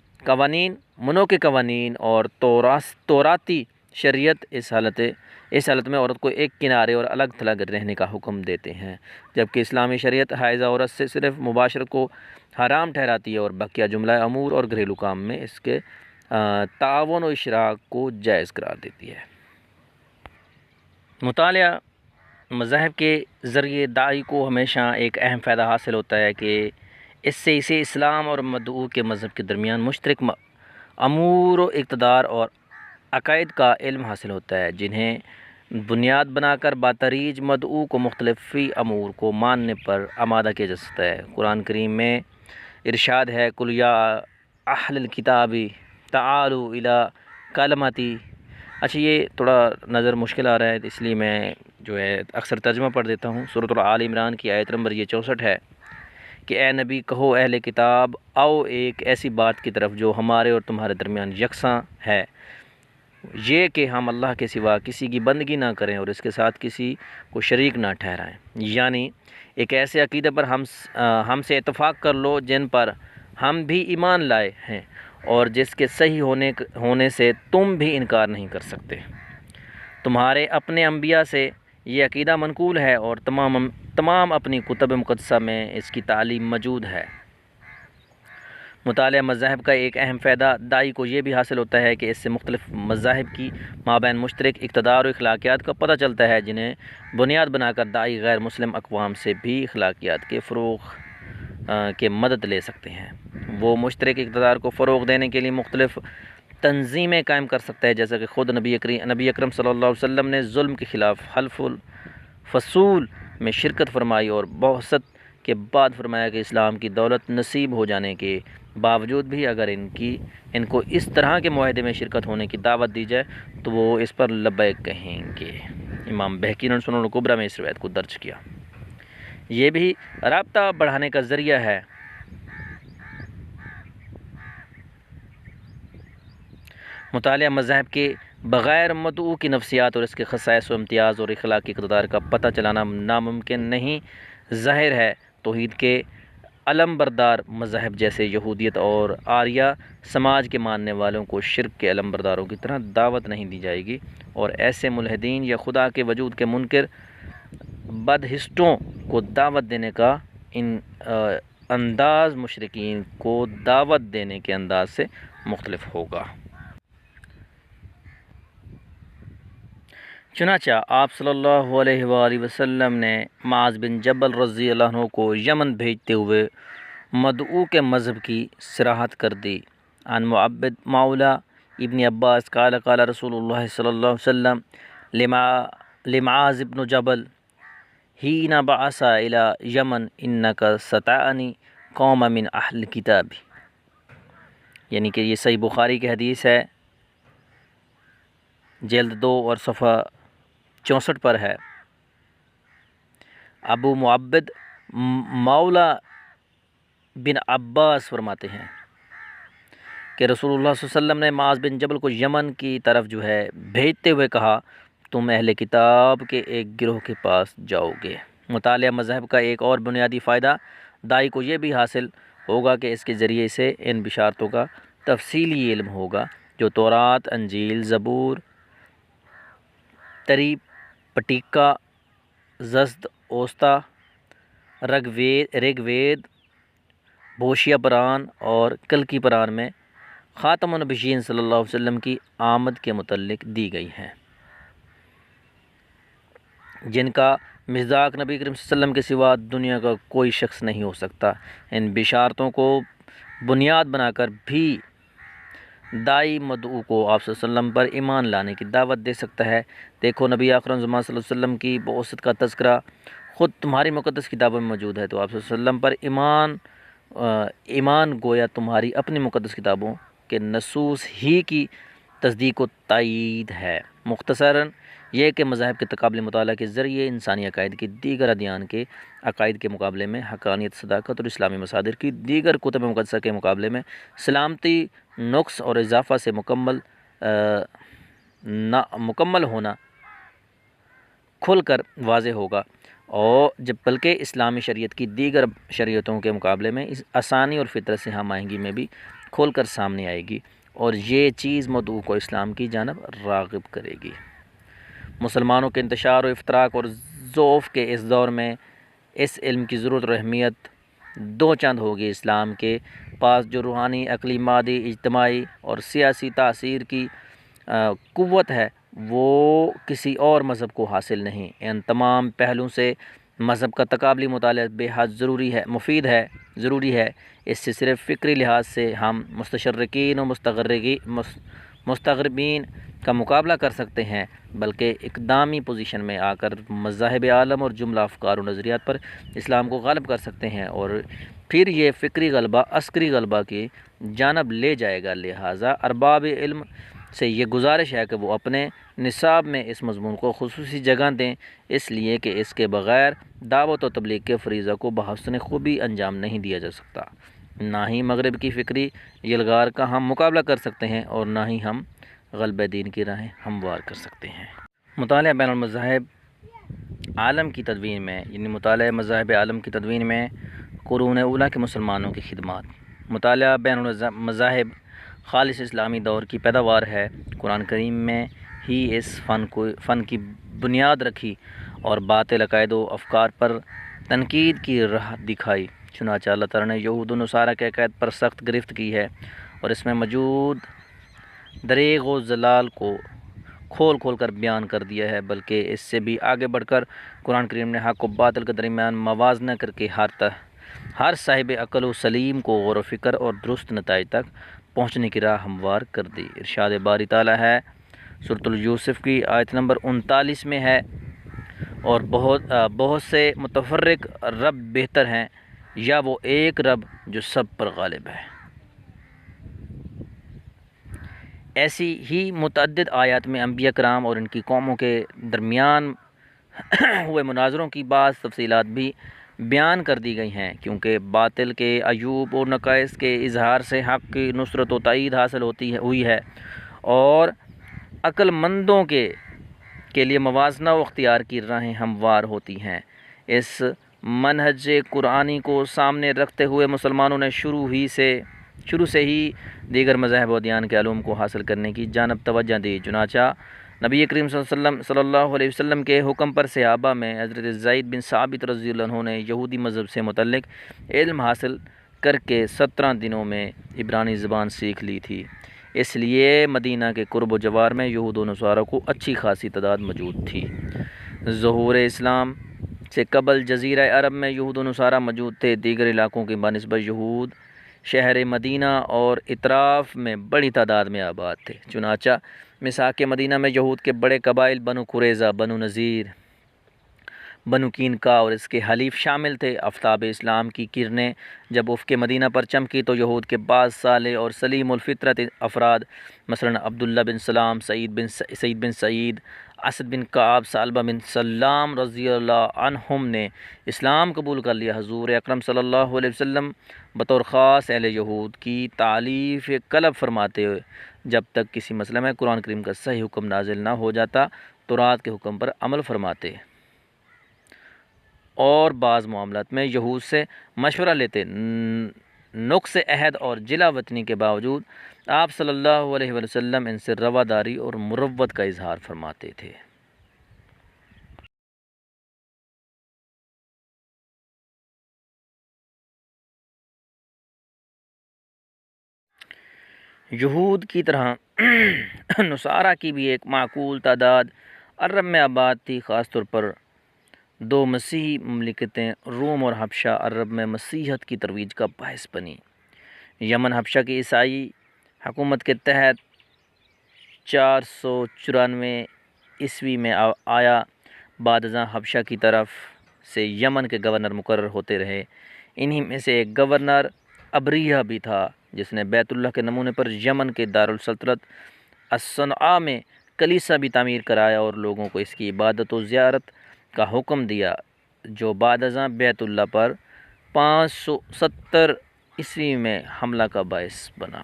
قوانین اور توراتی شریعت اس حالت میں عورت کو ایک کنارے اور الگ تھلگ رہنے کا حکم دیتے ہیں، جبکہ اسلامی شریعت حائضہ عورت سے صرف مباشرت کو حرام ٹھہراتی ہے اور بقیہ جملہ امور اور گھریلو کام میں اس کے تعاون و اشراک کو جائز قرار دیتی ہے۔ مطالعہ مذاہب کے ذریعے داعی کو ہمیشہ ایک اہم فائدہ حاصل ہوتا ہے کہ اس سے اسے اسلام اور مدعو کے مذہب کے درمیان مشترک امور و اقتدار اور عقائد کا علم حاصل ہوتا ہے، جنہیں بنیاد بنا کر بتدریج مدعو کو مختلفی امور کو ماننے پر آمادہ کیا جا سکتا ہے۔ قرآن کریم میں ارشاد ہے، قُلْ یا اہل الکتاب تعالوا الی کلمۃ۔ اچھا، یہ تھوڑا نظر مشکل آ رہا ہے، اس لیے میں جو ہے اکثر ترجمہ پڑھ دیتا ہوں۔ سورۃ آل عمران کی آیت نمبر 64 ہے کہ اے نبی کہو اہل کتاب، آؤ ایک ایسی بات کی طرف جو ہمارے اور تمہارے درمیان یکساں ہے، یہ کہ ہم اللہ کے سوا کسی کی بندگی نہ کریں اور اس کے ساتھ کسی کو شریک نہ ٹھہرائیں، یعنی ایک ایسے عقیدے پر ہم سے اتفاق کر لو جن پر ہم بھی ایمان لائے ہیں اور جس کے صحیح ہونے سے تم بھی انکار نہیں کر سکتے۔ تمہارے اپنے انبیاء سے یہ عقیدہ منقول ہے اور تمام اپنی کتب مقدسہ میں اس کی تعلیم موجود ہے۔ مطالعہ مذاہب کا ایک اہم فائدہ داعی کو یہ بھی حاصل ہوتا ہے کہ اس سے مختلف مذاہب کی مابین مشترک اقتدار و اخلاقیات کا پتہ چلتا ہے، جنہیں بنیاد بنا کر داعی غیر مسلم اقوام سے بھی اخلاقیات کے فروغ کے مدد لے سکتے ہیں۔ وہ مشترک اقتدار کو فروغ دینے کے لیے مختلف تنظیمیں قائم کر سکتا ہے، جیسا کہ خود نبی اکرم صلی اللہ علیہ وسلم نے ظلم کے خلاف حلف الفصول میں شرکت فرمائی اور بعثت کے بعد فرمایا کہ اسلام کی دولت نصیب ہو جانے کے باوجود بھی اگر ان کو اس طرح کے معاہدے میں شرکت ہونے کی دعوت دی جائے تو وہ اس پر لبیک کہیں گے۔ امام بہقی نے سنن الکبریٰ میں اس روایت کو درج کیا۔ یہ بھی رابطہ بڑھانے کا ذریعہ ہے۔ مطالعہ مذاہب کے بغیر مدعو کی نفسیات اور اس کے خصائص و امتیاز اور اخلاقی اقتدار کا پتہ چلانا ناممکن نہیں۔ ظاہر ہے توحید کے علم بردار مذاہب جیسے یہودیت اور آریہ سماج کے ماننے والوں کو شرک کے علم برداروں کی طرح دعوت نہیں دی جائے گی، اور ایسے ملحدین یا خدا کے وجود کے منکر بدہسٹوں کو دعوت دینے کا انداز مشرکین کو دعوت دینے کے انداز سے مختلف ہوگا۔ چنانچہ آپ صلی اللہ علیہ وآلہ وسلم نے معاذ بن جبل رضی اللہ عنہ کو یمن بھیجتے ہوئے مدعو کے مذہب کی صراحت کر دی۔ عن معبد مولا ابن عباس قال قال رسول اللہ صلی اللہ علیہ وسلم لمعاذ بن جبل حین بعث الی یمن انک ستعنی قوم من اہل کتاب، یعنی کہ یہ صحیح بخاری کی حدیث ہے، جلد 2 اور صفحہ 64 پر ہے۔ ابو معبد مولا بن عباس فرماتے ہیں کہ رسول اللہ صلی اللہ علیہ وسلم نے معاذ بن جبل کو یمن کی طرف جو ہے بھیجتے ہوئے کہا، تم اہل کتاب کے ایک گروہ کے پاس جاؤ گے۔ مطالعہ مذہب کا ایک اور بنیادی فائدہ داعی کو یہ بھی حاصل ہوگا کہ اس کے ذریعے سے ان بشارتوں کا تفصیلی علم ہوگا جو تورات، انجیل، زبور، تری پٹیکا، ززد، اوستا، رگ وید، بھوشیا پران اور کلکی پران میں خاتم النبیین صلی اللہ علیہ وسلم کی آمد کے متعلق دی گئی ہیں، جن کا مصداق نبی کریم صلی اللہ علیہ وسلم کے سوا دنیا کا کوئی شخص نہیں ہو سکتا۔ ان بشارتوں کو بنیاد بنا کر بھی داعی مدعو کو آپ صلی اللہ علیہ وسلم پر ایمان لانے کی دعوت دے سکتا ہے۔ دیکھو نبی اکرم صلی اللہ علیہ وسلم کی بعثت کا تذکرہ خود تمہاری مقدس کتابوں میں موجود ہے، تو آپ صلی اللہ علیہ وسلم پر ایمان گویا تمہاری اپنی مقدس کتابوں کے نصوص ہی کی تصدیق و تائید ہے۔ مختصراً یہ کہ مذاہب کے تقابلی مطالعہ کے ذریعے انسانی عقائد کے دیگر ادیان کے عقائد کے مقابلے میں حقانیت، صداقت اور اسلامی مصادر کی دیگر کتب مقدسہ کے مقابلے میں سلامتی، نقص اور اضافہ سے مکمل ہونا کھل کر واضح ہوگا، اور جب بلکہ اسلامی شریعت کی دیگر شریعتوں کے مقابلے میں اس آسانی اور فطرت سے ہم آہنگی میں بھی کھول کر سامنے آئے گی، اور یہ چیز مدعو کو اسلام کی جانب راغب کرے گی۔ مسلمانوں کے انتشار و افتراق اور ضعف کے اس دور میں اس علم کی ضرورت اور اہمیت دو چند ہوگی۔ اسلام کے پاس جو روحانی، عقلی، مادی، اجتماعی اور سیاسی تاثیر کی قوت ہے وہ کسی اور مذہب کو حاصل نہیں۔ ان تمام پہلوؤں سے مذہب کا تقابلی مطالعہ بے حد مفید ہے، ضروری ہے۔ اس سے صرف فکری لحاظ سے ہم مستشرقین و مستغربین کا مقابلہ کر سکتے ہیں، بلکہ اقدامی پوزیشن میں آ کر مذاہب عالم اور جملہ افکار و نظریات پر اسلام کو غالب کر سکتے ہیں، اور پھر یہ فکری غلبہ عسکری غلبہ کی جانب لے جائے گا۔ لہٰذا ارباب علم سے یہ گزارش ہے کہ وہ اپنے نصاب میں اس مضمون کو خصوصی جگہ دیں، اس لیے کہ اس کے بغیر دعوت و تبلیغ کے فریضہ کو بحسن خوبی انجام نہیں دیا جا سکتا۔ نہ ہی مغرب کی فکری یلغار کا ہم مقابلہ کر سکتے ہیں، اور نہ ہی ہم غلبہ دین کی راہیں ہموار کر سکتے ہیں۔ مطالعہ بین المذاہب عالم کی تدوین میں، یعنی مطالعہ مذاہب عالم کی تدوین میں قرون اولیٰ کے مسلمانوں کی خدمات۔ مطالعہ بین المذاہب خالص اسلامی دور کی پیداوار ہے۔ قرآن کریم میں ہی اس فن کی بنیاد رکھی اور باطل عقائد و افکار پر تنقید کی راہ دکھائی۔ چنانچہ اللہ تعالیٰ نے یہود و نصارہ کے عقائد پر سخت گرفت کی ہے اور اس میں موجود دریغ و ضلال کو کھول کھول کر بیان کر دیا ہے، بلکہ اس سے بھی آگے بڑھ کر قرآن کریم نے حق و باطل کے درمیان موازنہ کر کے ہر صاحب عقل و سلیم کو غور و فکر اور درست نتائج تک پہنچنے کی راہ ہموار کر دی۔ ارشاد باری تعالیٰ ہے سورۃ یوسف کی آیت نمبر 39 میں ہے، اور بہت سے متفرق رب بہتر ہیں یا وہ ایک رب جو سب پر غالب ہے۔ ایسی ہی متعدد آیات میں انبیاء کرام اور ان کی قوموں کے درمیان ہوئے مناظروں کی بعض تفصیلات بھی بیان کر دی گئی ہیں، کیونکہ باطل کے عیوب اور نقائص کے اظہار سے حق کی نصرت و تائید حاصل ہوئی ہے، اور عقل مندوں کے لیے موازنہ و اختیار کی راہیں ہموار ہوتی ہیں۔ اس منہج قرآنی کو سامنے رکھتے ہوئے مسلمانوں نے شروع سے ہی دیگر مذاہب و ادیان کے علوم کو حاصل کرنے کی جانب توجہ دی۔ چنانچہ نبی کریم صلی اللہ علیہ وسلم کے حکم پر صحابہ میں حضرت زید بن ثابت رضی اللہ عنہ نے یہودی مذہب سے متعلق علم حاصل کر کے 17 دنوں میں عبرانی زبان سیکھ لی تھی۔ اس لیے مدینہ کے قرب و جوار میں یہود و نصارہ کو اچھی خاصی تعداد موجود تھی۔ ظہور اسلام سے قبل جزیرہ عرب میں یہود و نصارہ موجود تھے۔ دیگر علاقوں کی بنسبت یہود شہر مدینہ اور اطراف میں بڑی تعداد میں آباد تھے۔ چنانچہ مساق مدینہ میں یہود کے بڑے قبائل بنو قریظہ، بنو نذیر، بنو قینقاع اور اس کے حلیف شامل تھے۔ آفتاب اسلام کی کرنیں جب افق مدینہ پر چمکی تو یہود کے بعض صالح اور سلیم الفطرت افراد مثلا عبداللہ بن سلام، سعید بن سعید، اسد بن کعب، ثعلبہ بن سلام رضی اللہ عنہم نے اسلام قبول کر لیا۔ حضور اکرم صلی اللہ علیہ وسلم بطور خاص اہل یہود کی تعلیف قلب فرماتے ہوئے جب تک کسی مسئلہ میں قرآن کریم کا صحیح حکم نازل نہ ہو جاتا تورات کے حکم پر عمل فرماتے اور بعض معاملات میں یہود سے مشورہ لیتے۔ نقص عہد اور جلا وطنی کے باوجود آپ صلی اللہ علیہ وسلم ان سے رواداری اور مروت کا اظہار فرماتے تھے۔ یہود کی طرح نصارہ کی بھی ایک معقول تعداد عرب میں آباد تھی۔ خاص طور پر دو مسیحی مملکتیں روم اور حبشہ عرب میں مسیحیت کی ترویج کا باعث بنی۔ یمن حبشہ کی عیسائی حکومت کے تحت 494 عیسوی میں آیا۔ بعد ازاں حبشہ کی طرف سے یمن کے گورنر مقرر ہوتے رہے۔ انہی میں سے ایک گورنر ابریہ بھی تھا جس نے بیت اللہ کے نمونے پر یمن کے دارالسلطنت الصنعاء میں کلیسا بھی تعمیر کرایا اور لوگوں کو اس کی عبادت و زیارت کا حکم دیا، جو بعد ازاں بیت اللہ پر 570 عیسوی میں حملہ کا باعث بنا۔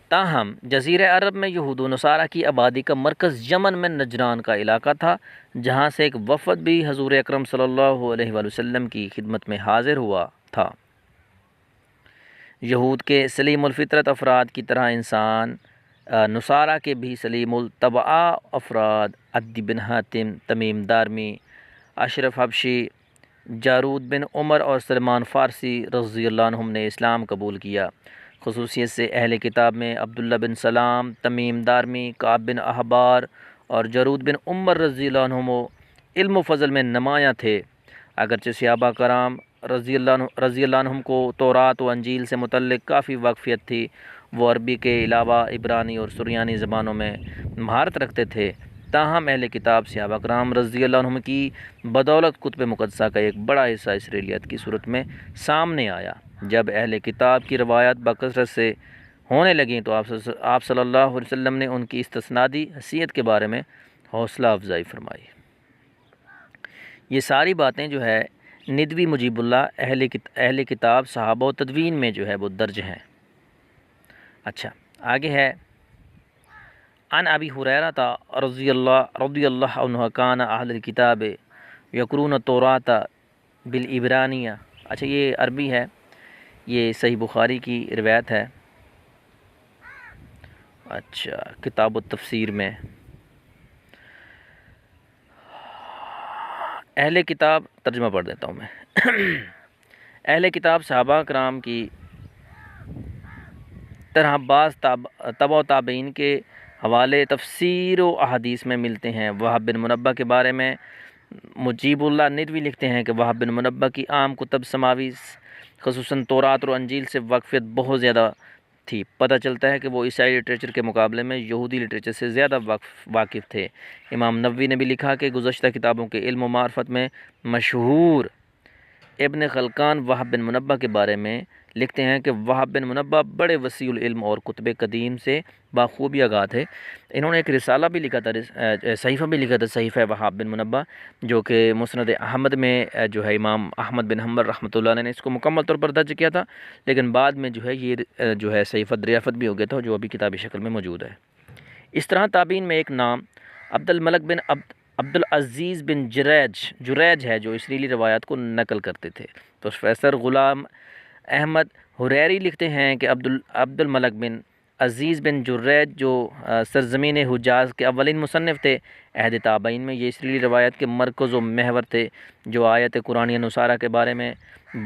تاہم جزیرہ عرب میں یہود و نصارہ کی آبادی کا مرکز یمن میں نجران کا علاقہ تھا، جہاں سے ایک وفد بھی حضور اکرم صلی اللہ علیہ وسلم کی خدمت میں حاضر ہوا تھا۔ یہود کے سلیم الفطرت افراد کی طرح نصارہ کے بھی سلیم الطبع افراد عدی بن حاتم، تمیم دارمی، اشرف حبشی، جارود بن عمر اور سلمان فارسی رضی اللہ عنہم نے اسلام قبول کیا۔ خصوصیت سے اہل کتاب میں عبداللہ بن سلام، تمیم دارمی، کعب بن احبار اور جارود بن عمر رضی اللہ عنہم علم و فضل میں نمایاں تھے۔ اگرچہ صحابہ کرام رضی اللہ عنہم کو تورات و انجیل سے متعلق کافی واقفیت تھی، وہ عربی کے علاوہ عبرانی اور سریانی زبانوں میں مہارت رکھتے تھے، تاہم اہل کتاب صحابہ کرام رضی اللہ عنہم کی بدولت کتب مقدسہ کا ایک بڑا حصہ اسرائیلیت کی صورت میں سامنے آیا۔ جب اہل کتاب کی روایات بکثرت سے ہونے لگیں تو آپ صلی اللہ علیہ وسلم نے ان کی استثنادی حیثیت کے بارے میں حوصلہ افزائی فرمائی۔ یہ ساری باتیں جو ہے ندوی مجیب اللہ اہل کتاب صحابہ و تدوین میں جو ہے وہ درج ہیں۔ اچھا آگے ہے، عن ابی ہریرہ رضی اللہ عنہ کان اہل الکتاب یقرون التوراۃ بالعبرانیہ۔ اچھا یہ عربی ہے، یہ صحیح بخاری کی روایت ہے۔ اچھا کتاب التفسیر میں اہل کتاب، ترجمہ پڑھ دیتا ہوں میں۔ اہل کتاب صحابہ کرام کی طرح بعض تبع و تابعین کے حوالے تفسیر و احادیث میں ملتے ہیں۔ وہب بن منبہ کے بارے میں مجیب اللہ ندوی لکھتے ہیں کہ وہب بن منبہ کی عام کتب سماوی خصوصاً تورات اور انجیل سے واقفیت بہت زیادہ تھی۔ پتہ چلتا ہے کہ وہ عیسائی لٹریچر کے مقابلے میں یہودی لٹریچر سے زیادہ واقف تھے۔ امام نووی نے بھی لکھا کہ گزشتہ کتابوں کے علم و معرفت میں مشہور ابن خلقان وہب بن منبہ کے بارے میں لکھتے ہیں کہ وہب بن منبہ بڑے وسیع العلم اور کتب قدیم سے بخوبی آگاہ تھے۔ انہوں نے ایک رسالہ بھی لکھا تھا، صحیفہ بھی لکھا تھا، صحیفہ وہب بن منبہ، جو کہ مسند احمد میں جو ہے امام احمد بن حنبل رحمۃ اللہ علیہ نے اس کو مکمل طور پر درج کیا تھا، لیکن بعد میں جو ہے یہ جو ہے صحیفہ دریافت بھی ہو گیا تھا، جو ابھی کتابی شکل میں موجود ہے۔ اس طرح تابعین میں ایک نام عبد الملک بن عبدالعزیز بن جریج ہے، جو اسرائیلی روایات کو نقل کرتے تھے۔ پروفیسر غلام احمد حریری لکھتے ہیں کہ عبد الملک بن عزیز بن جریج جو سرزمین حجاز کے اولین مصنف تھے، عہد تابعین میں یہ اسرائیلی روایت کے مرکز و محور تھے، جو آیت قرآنیہ نصارہ کے بارے میں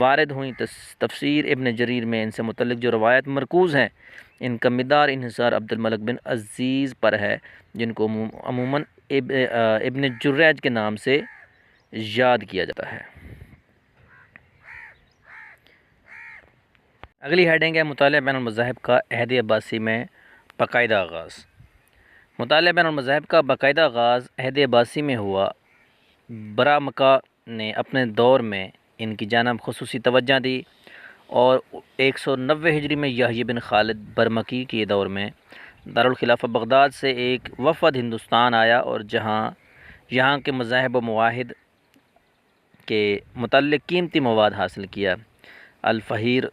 وارد ہوئیں۔ تفسیر ابن جریر میں ان سے متعلق جو روایت مرکوز ہیں، ان کا مدار انحصار عبد الملک بن عزیز پر ہے، جن کو عموماً ابن جریج کے نام سے یاد کیا جاتا ہے۔ اگلی ہیڈنگ ہے مطالعہ بین المذاہب کا عہد عباسی میں باقاعدہ آغاز۔ مطالعہ بین المذاہب کا باقاعدہ آغاز عہد عباسی میں ہوا۔ برامکہ نے اپنے دور میں ان کی جانب خصوصی توجہ دی، اور 190 ہجری میں یحییٰ بن خالد برمکی کے دور میں دارالخلافہ بغداد سے ایک وفد ہندوستان آیا اور یہاں کے مذاہب و مواحد کے متعلق قیمتی مواد حاصل کیا۔ الفہیر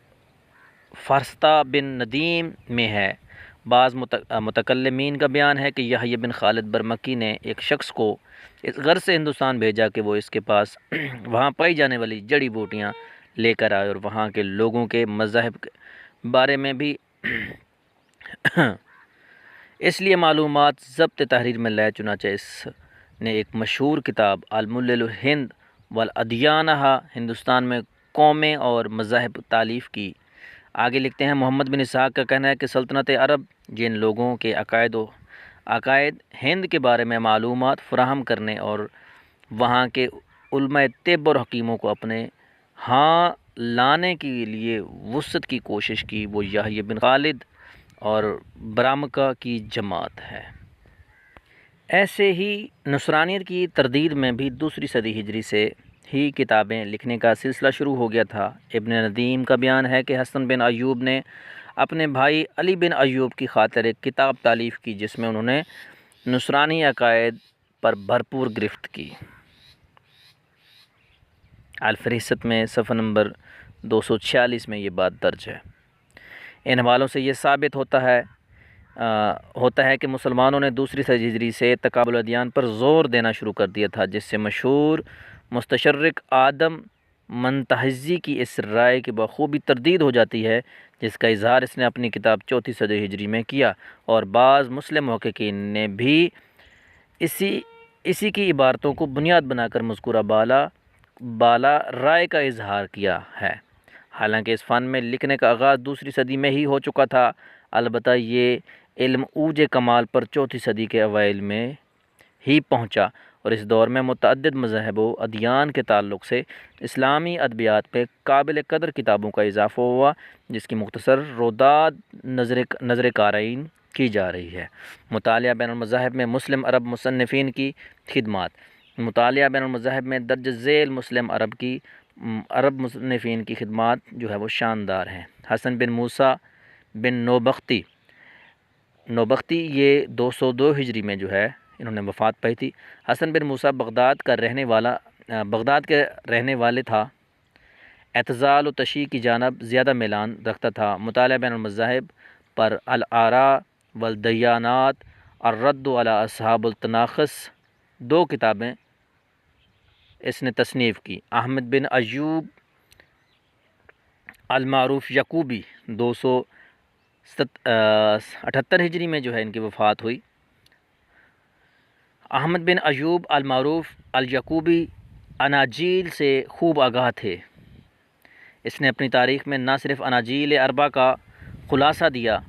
فرستہ بن ندیم میں ہے۔ بعض متکلمین کا بیان ہے کہ یحییٰ بن خالد برمکی نے ایک شخص کو اس غرض سے ہندوستان بھیجا کہ وہ اس کے پاس وہاں پائی جانے والی جڑی بوٹیاں لے کر آئے اور وہاں کے لوگوں کے مذاہب کے بارے میں بھی اس لیے معلومات ضبط تحریر میں لائے۔ چنانچہ اس نے ایک مشہور کتاب الملل الہند والادیانہ ہندوستان میں قومیں اور مذاہب تالیف کی۔ آگے لکھتے ہیں، محمد بن اسحاق کا کہنا ہے کہ سلطنت عرب جن لوگوں کے عقائد ہند کے بارے میں معلومات فراہم کرنے اور وہاں کے علماء طب اور حکیموں کو اپنے ہاں لانے کے لیے وسعت کی کوشش کی، وہ یحییٰ بن خالد اور برامکہ کی جماعت ہے۔ ایسے ہی نصرانیت کی تردید میں بھی دوسری صدی ہجری سے ہی کتابیں لکھنے کا سلسلہ شروع ہو گیا تھا۔ ابن ندیم کا بیان ہے کہ حسن بن ایوب نے اپنے بھائی علی بن ایوب کی خاطر ایک کتاب تالیف کی، جس میں انہوں نے نصرانی عقائد پر بھرپور گرفت کی۔ الفہرست میں صفحہ نمبر 246 میں یہ بات درج ہے۔ ان حوالوں سے یہ ثابت ہوتا ہے کہ مسلمانوں نے دوسری صدی ہجری سے تقابل الادیان پر زور دینا شروع کر دیا تھا، جس سے مشہور مستشرق آدم منتہزی کی اس رائے کی بخوبی تردید ہو جاتی ہے، جس کا اظہار اس نے اپنی کتاب چوتھی صدی ہجری میں کیا، اور بعض مسلم محققین نے بھی اسی کی عبارتوں کو بنیاد بنا کر مذکورہ بالا رائے کا اظہار کیا ہے۔ حالانکہ اس فن میں لکھنے کا آغاز دوسری صدی میں ہی ہو چکا تھا، البتہ یہ علم اوج کمال پر چوتھی صدی کے اوائل میں ہی پہنچا، اور اس دور میں متعدد مذاہب و ادیان کے تعلق سے اسلامی ادبیات پہ قابل قدر کتابوں کا اضافہ ہوا، جس کی مختصر روداد نظر قارئین کی جا رہی ہے۔ مطالعہ بین المذاہب میں مسلم عرب مصنفین کی خدمات۔ مطالعہ بین المذاہب میں درج ذیل مسلم عرب مصنفین کی خدمات جو ہے وہ شاندار ہیں۔ حسن بن موسیٰ بن نوبختی یہ 202 ہجری میں جو ہے انہوں نے وفات پائی تھی۔ حسن بن موسیٰ بغداد کے رہنے والے تھا۔ اعتزال و تشیع کی جانب زیادہ میلان رکھتا تھا۔ مطالعہ بین المذاہب پر الآراء والدیانات، الرد علی اصحاب التناخص 2 کتابیں اس نے تصنیف کی۔ احمد بن ایوب المعروف یعقوبی 278 ہجری میں جو ہے ان کی وفات ہوئی۔ احمد بن ایوب المعروف الیعقوبی اناجیل سے خوب آگاہ تھے۔ اس نے اپنی تاریخ میں نہ صرف اناجیل اربع کا خلاصہ دیا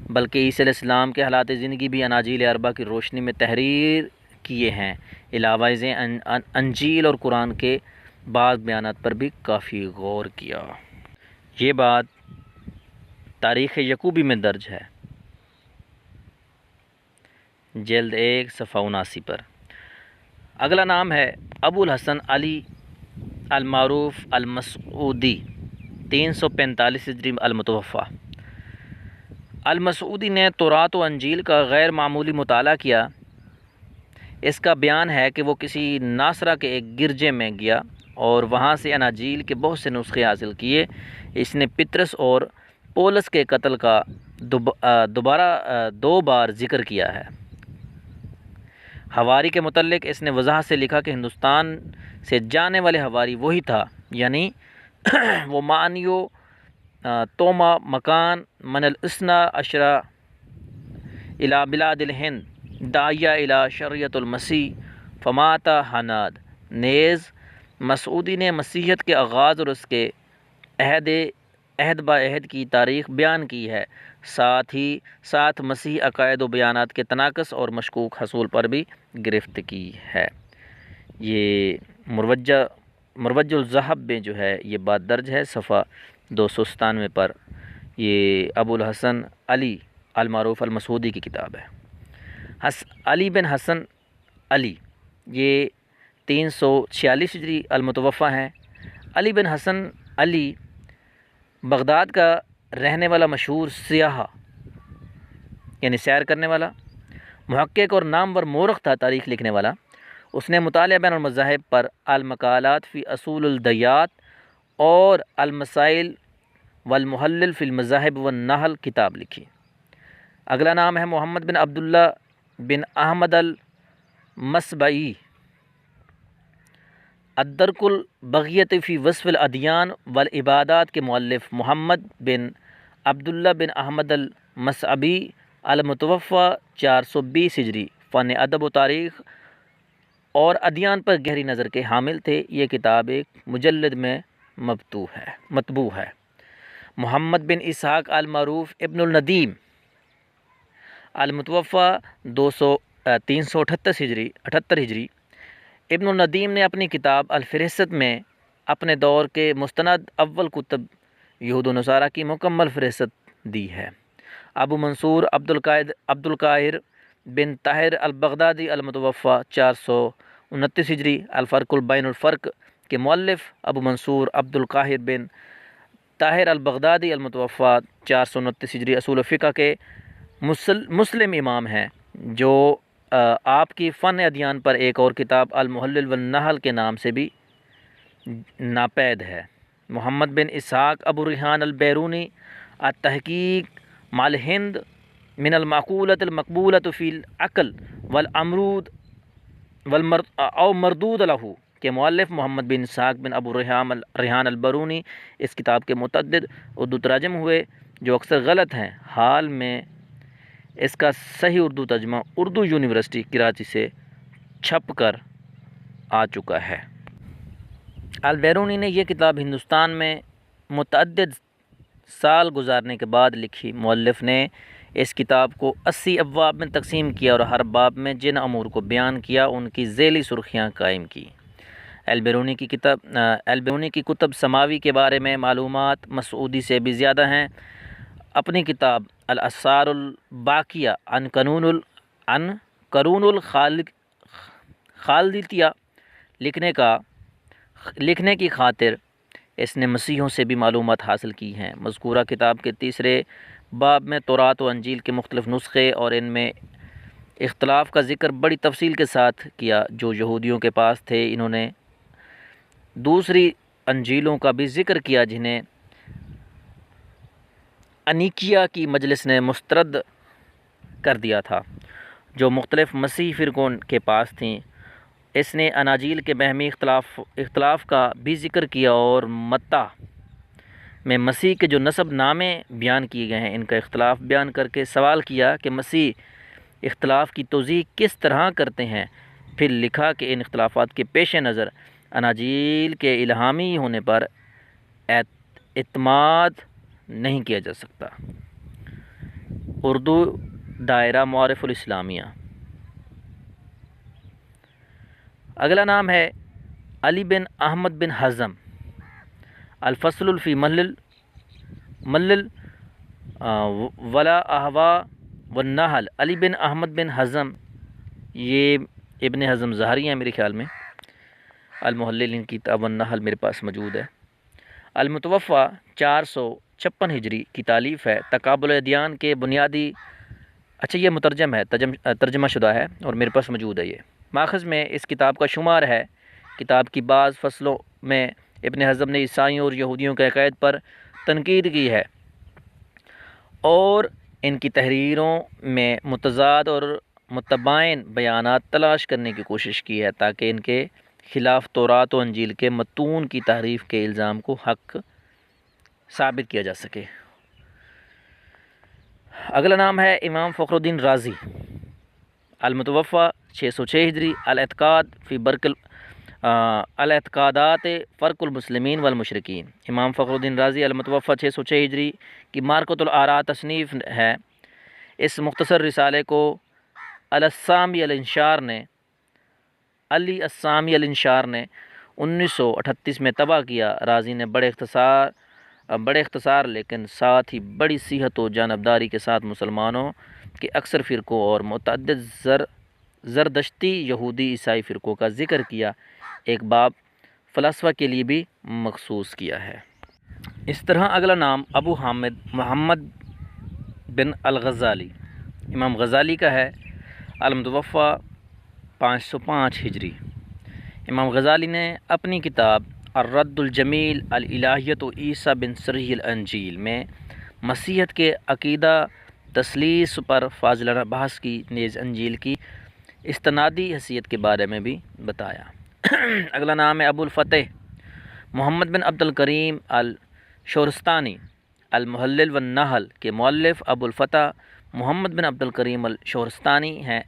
بلکہ عیسی علیہ السلام کے حالات زندگی بھی اناجیل اربع کی روشنی میں تحریر کیے ہیں۔ علاوہ ازیں انجیل اور قرآن کے بعض بیانات پر بھی کافی غور کیا۔ یہ بات تاریخ یعقوبی میں درج ہے، جلد 1 صفحہ 79 پر۔ اگلا نام ہے ابو الحسن علی المعروف المسعودی 345 ہجری المتوفی۔ المسعودی نے تورات و انجیل کا غیر معمولی مطالعہ کیا۔ اس کا بیان ہے کہ وہ کسی ناصرہ کے ایک گرجے میں گیا اور وہاں سے اناجیل کے بہت سے نسخے حاصل کیے۔ اس نے پطرس اور پولس کے قتل کا 2 بار ذکر کیا ہے۔ حواری کے متعلق اس نے وضاحت سے لکھا کہ ہندوستان سے جانے والے حواری وہی تھا، یعنی وہ معنیو توما مکان من الاثنا عشرہ الی بلاد الہند داعیہ الی شریعت المسیح فمات حناد۔ نیز مسعودی نے مسیحیت کے آغاز اور اس کے عہد با عہد کی تاریخ بیان کی ہے، ساتھ ہی ساتھ مسیحی عقائد و بیانات کے تناقض اور مشکوک حصول پر بھی گرفت کی ہے۔ یہ مروج الذہب میں جو ہے یہ بات درج ہے، صفحہ 297 پر۔ یہ ابو الحسن علی المعروف المسعودی کی کتاب ہے۔ علی بن حسن علی یہ 346 ہجری المتوفی ہیں۔ علی بن حسن علی بغداد کا رہنے والا مشہور سیاح یعنی سیر کرنے والا محقق اور نامور مورخ تھا، تاریخ لکھنے والا۔ اس نے مطالعہ بین المذاہب پر المقالات فی اصول الدیات اور المسائل والمحلل فی المذاہب والنحل کتاب لکھی۔ اگلا نام ہے محمد بن عبداللہ بن احمد المصبعی الدرک البغیۃ فی وصف الادیان والعبادات کے مؤلف محمد بن عبداللہ بن احمد المصعبی المتوفی 420 ہجری فن ادب و تاریخ اور ادیان پر گہری نظر کے حامل تھے۔ یہ کتاب ایک مجلد میں مطبوع ہے۔ محمد بن اسحاق المعروف ابن الندیم المتوفی 378 ہجری ابن الندیم نے اپنی کتاب الفہرست میں اپنے دور کے مستند اول کتب یہود و نصارہ کی مکمل فہرست دی ہے۔ ابو منصور عبد القاہر بن طاہر البغدادی المتوفی 429 ہجری الفرق بین الفرق کے مؤلف ابو منصور عبد القاہر بن طاہر البغدادی المتوفی 429 ہجری اصول فقہ کے مسلم امام ہیں، جو آپ کی فن ادیان پر ایک اور کتاب المحلل والنحل کے نام سے بھی ناپید ہے۔ محمد بن اسحاق ابو ریحان البیرونی التحقیق مع الہند من المعقولۃ المقبولۃ فی العقل والامرود او مردود لہ کے مؤلف محمد بن اسحاق بن ابو ریحان البرونی اس کتاب کے متعدد اردو تراجم ہوئے جو اکثر غلط ہیں۔ حال میں اس کا صحیح اردو ترجمہ اردو یونیورسٹی کراچی سے چھپ کر آ چکا ہے۔ البیرونی نے یہ کتاب ہندوستان میں متعدد سال گزارنے کے بعد لکھی۔ مؤلف نے اس کتاب کو 80 ابواب میں تقسیم کیا اور ہر باب میں جن امور کو بیان کیا ان کی ذیلی سرخیاں قائم کی۔ البیرونی کی کتب سماوی کے بارے میں معلومات مسعودی سے بھی زیادہ ہیں۔ اپنی کتاب الاسرار الباقیہ عن قرون الخالدیہ لکھنے کی خاطر اس نے مسیحیوں سے بھی معلومات حاصل کی ہیں۔ مذکورہ کتاب کے تیسرے باب میں تورات و انجیل کے مختلف نسخے اور ان میں اختلاف کا ذکر بڑی تفصیل کے ساتھ کیا جو یہودیوں کے پاس تھے۔ انہوں نے دوسری انجیلوں کا بھی ذکر کیا جنہیں انیکیا کی مجلس نے مسترد کر دیا تھا، جو مختلف مسیحی فرقوں کے پاس تھیں۔ اس نے اناجیل کے باہمی اختلاف کا بھی ذکر کیا اور متی میں مسیح کے جو نسب نامے بیان کیے گئے ہیں ان کا اختلاف بیان کر کے سوال کیا کہ مسیح اختلاف کی توضیح کس طرح کرتے ہیں۔ پھر لکھا کہ ان اختلافات کے پیش نظر اناجیل کے الہامی ہونے پر اعتماد نہیں کیا جا سکتا۔ اردو دائرہ معارف الاسلامیہ۔ اگلا نام ہے علی بن احمد بن حزم الفصل فی ملل ولا احوا والنحل۔ علی بن احمد بن حزم، یہ ابن حزم ظاہری ہیں میرے خیال میں۔ المحلل ان کی کتاب النحل میرے پاس موجود ہے۔ المتوفی 456 ہجری کی تالیف ہے۔ تقابل ادیان کے بنیادی، اچھا یہ مترجم ہے، ترجمہ شدہ ہے اور میرے پاس موجود ہے۔ یہ ماخذ میں اس کتاب کا شمار ہے۔ کتاب کی بعض فصلوں میں ابن حزم نے عیسائیوں اور یہودیوں کے عقائد پر تنقید کی ہے اور ان کی تحریروں میں متضاد اور متباین بیانات تلاش کرنے کی کوشش کی ہے تاکہ ان کے خلاف تورات و انجیل کے متون کی تحریف کے الزام کو حق ثابت کیا جا سکے۔ اگلا نام ہے امام فخر الدین رازی المتوفی 606 ہجری الاعتقادات فرق المسلمین والمشرکین۔ امام فخر الدین رازی المتوفی 606 ہجری کی معرکۃ الآراء تصنیف ہے۔ اس مختصر رسالے کو علی السامی الانشار نے 1938 میں طبع کیا۔ رازی نے بڑے اختصار لیکن ساتھ ہی بڑی صحت و جانبداری کے ساتھ مسلمانوں کے اکثر فرقوں اور متعدد زردشتی یہودی عیسائی فرقوں کا ذکر کیا۔ ایک باب فلسفہ کے لیے بھی مخصوص کیا ہے۔ اس طرح اگلا نام ابو حامد محمد بن الغزالی امام غزالی کا ہے۔ المتوفی 505 ہجری۔ امام غزالی نے اپنی کتاب الرد الجمیل الالہیۃ و عیسیٰ بن صریح الانجیل میں مسیحیت کے عقیدہ تثلیث پر فاضلانہ بحث کی، نیز انجیل کی استنادی حیثیت کے بارے میں بھی بتایا۔ اگلا نام ہے ابو الفتح محمد بن عبد الکریم الشورستانی المحلل والنحل کے مؤلف ابو الفتح محمد بن عبد الکریم الشورستانی ہیں۔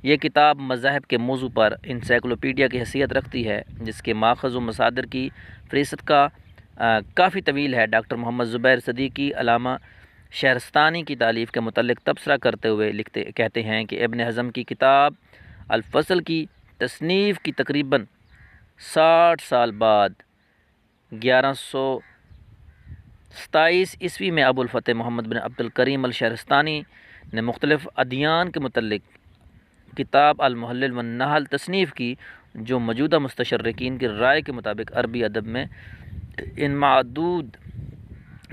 یہ کتاب مذاہب کے موضوع پر انسائکلوپیڈیا کی حیثیت رکھتی ہے جس کے ماخذ و مصادر کی فہرست کافی طویل ہے۔ ڈاکٹر محمد زبیر صدیقی علامہ شہرستانی کی تالیف کے متعلق تبصرہ کرتے ہوئے کہتے ہیں کہ ابن حزم کی کتاب الفصل کی تصنیف کی تقریباً 60 سال بعد 1127 عیسوی میں ابو الفتح محمد بن عبد الکریم الشہرستانی نے مختلف ادیان کے متعلق کتاب المحلل والنحل تصنیف کی، جو موجودہ مستشرقین کی رائے کے مطابق عربی ادب میں ان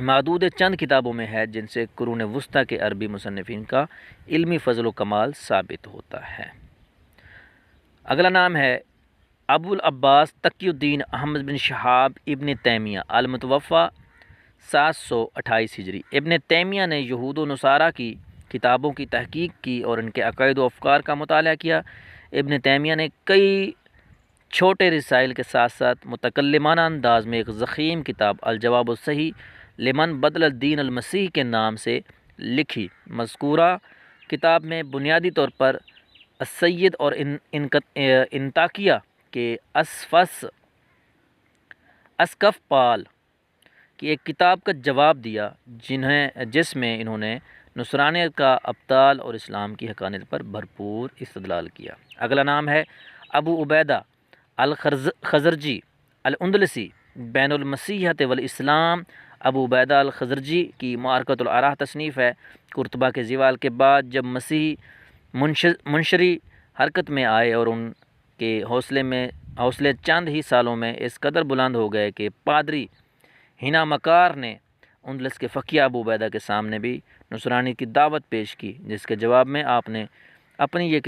معدود چند کتابوں میں ہے جن سے قرون وسطیٰ کے عربی مصنفین کا علمی فضل و کمال ثابت ہوتا ہے۔ اگلا نام ہے ابو العباس تقی الدین احمد بن شہاب ابن تیمیہ المتوفی 728 ہجری۔ ابن تیمیہ نے یہود و نصارہ کی کتابوں کی تحقیق کی اور ان کے عقائد و افکار کا مطالعہ کیا۔ ابن تیمیہ نے کئی چھوٹے رسائل کے ساتھ ساتھ متکلمانہ انداز میں ایک ضخیم کتاب الجواب الصحیح لمن بدل الدین المسیح کے نام سے لکھی۔ مذکورہ کتاب میں بنیادی طور پر السید اور انطاکیہ کے اسقف پال کی ایک کتاب کا جواب دیا، جس میں انہوں نے نصرانیت کا ابطال اور اسلام کی حقانیت پر بھرپور استدلال کیا۔ اگلا نام ہے ابو عبیدہ الخزرجی الاندلسی بین المسیحیت والاسلام۔ ابو عبیدہ الخزرجی کی معرکۃ العراہ تصنیف ہے۔ قرطبہ کے زوال کے بعد جب مسیحی منشری حرکت میں آئے اور ان کے حوصلے چند ہی سالوں میں اس قدر بلند ہو گئے کہ پادری ہینا مکار نے اندلس کے فقیہ ابو عبیدہ کے سامنے بھی نصرانی کی دعوت پیش کی، جس کے جواب میں آپ نے اپنی یہ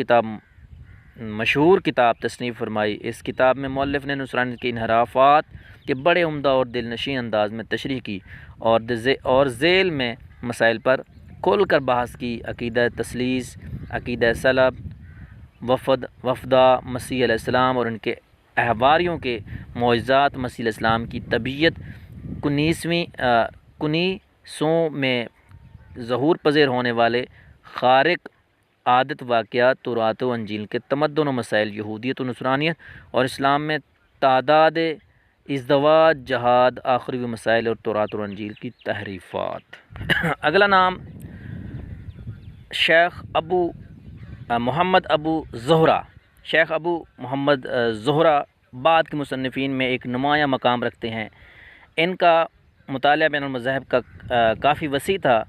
مشہور کتاب تصنیف فرمائی۔ اس کتاب میں مؤلف نے نصرانیت کے انحرافات کے بڑے عمدہ اور دل نشین انداز میں تشریح کی اور ذیل میں مسائل پر کھول کر بحث کی: عقیدہ تثلیث، عقیدہ صلب، وفدہ مسیح علیہ السلام اور ان کے احباریوں کے معجزات، مسیح علیہ السلام کی طبیعت، کنیسوں میں ظہور پذیر ہونے والے خارق عادت واقعات، تورات و انجیل کے تمدن و مسائل، یہودیت و نصرانیت اور اسلام میں تعداد، ازدواج، جہاد، آخری مسائل اور تورات اور انجیل کی تحریفات۔ اگلا نام شیخ ابو محمد زہرہ بعد کے مصنفین میں ایک نمایاں مقام رکھتے ہیں۔ ان کا مطالعہ بین المذاہب کا کافی وسیع تھا۔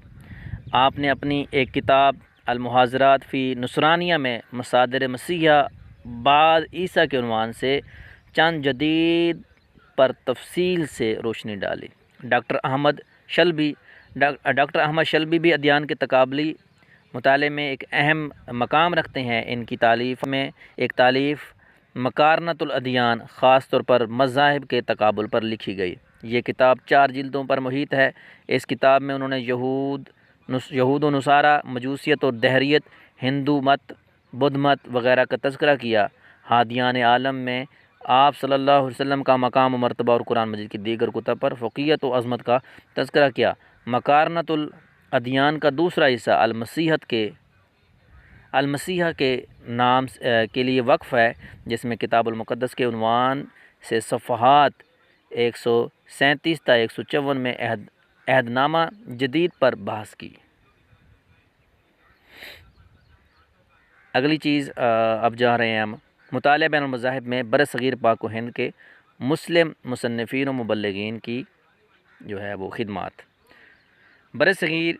آپ نے اپنی ایک کتاب المحاضرات فی نصرانیہ میں مصادر مسیحیہ بعد عیسیٰ کے عنوان سے چند جدید پر تفصیل سے روشنی ڈالی۔ ڈاکٹر احمد شلبی بھی ادیان کے تقابلی مطالعے میں ایک اہم مقام رکھتے ہیں۔ ان کی تالیف میں ایک تالیف مقارنۃ الادیان خاص طور پر مذاہب کے تقابل پر لکھی گئی۔ یہ کتاب 4 جلدوں پر محیط ہے۔ اس کتاب میں انہوں نے یہود و نصارہ، مجوسیت اور دہریت، ہندو مت، بدھ مت وغیرہ کا تذکرہ کیا۔ ہادیان عالم میں آپ صلی اللہ علیہ وسلم کا مقام و مرتبہ اور قرآن مجید کی دیگر کتب پر فوقیت و عظمت کا تذکرہ کیا۔ مقارنۃ الادیان کا دوسرا حصہ المسیحہ کے نام کے لیے وقف ہے، جس میں کتاب المقدس کے عنوان سے صفحات 137 تا 154 میں عہد نامہ جدید پر بحث کی۔ اگلی چیز اب جا رہے ہیں ہم مطالعہ بین المذاہب میں برصغیر پاک و ہند کے مسلم مصنفین و مبلغین کی جو ہے وہ خدمات۔ برصغیر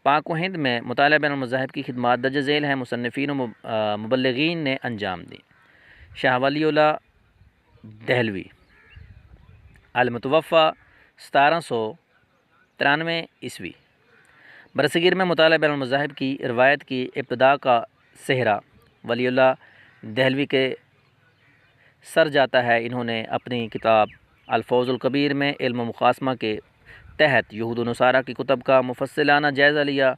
پاک و ہند میں مطالعہ بین المذاہب کی خدمات درج ذیل ہیں مصنفین و مبلغین نے انجام دی: شاہ ولی اللہ دہلوی المتوفی 1793 عیسوی۔ برصغیر میں مطالعہ بین المذاہب کی روایت کی ابتدا کا صحرا ولی اللہ دہلوی کے سر جاتا ہے۔ انہوں نے اپنی کتاب الفوز الکبیر میں علم و مقاسمہ کے تحت یہود و نصارہ کی کتب کا مفصلانہ جائزہ لیا۔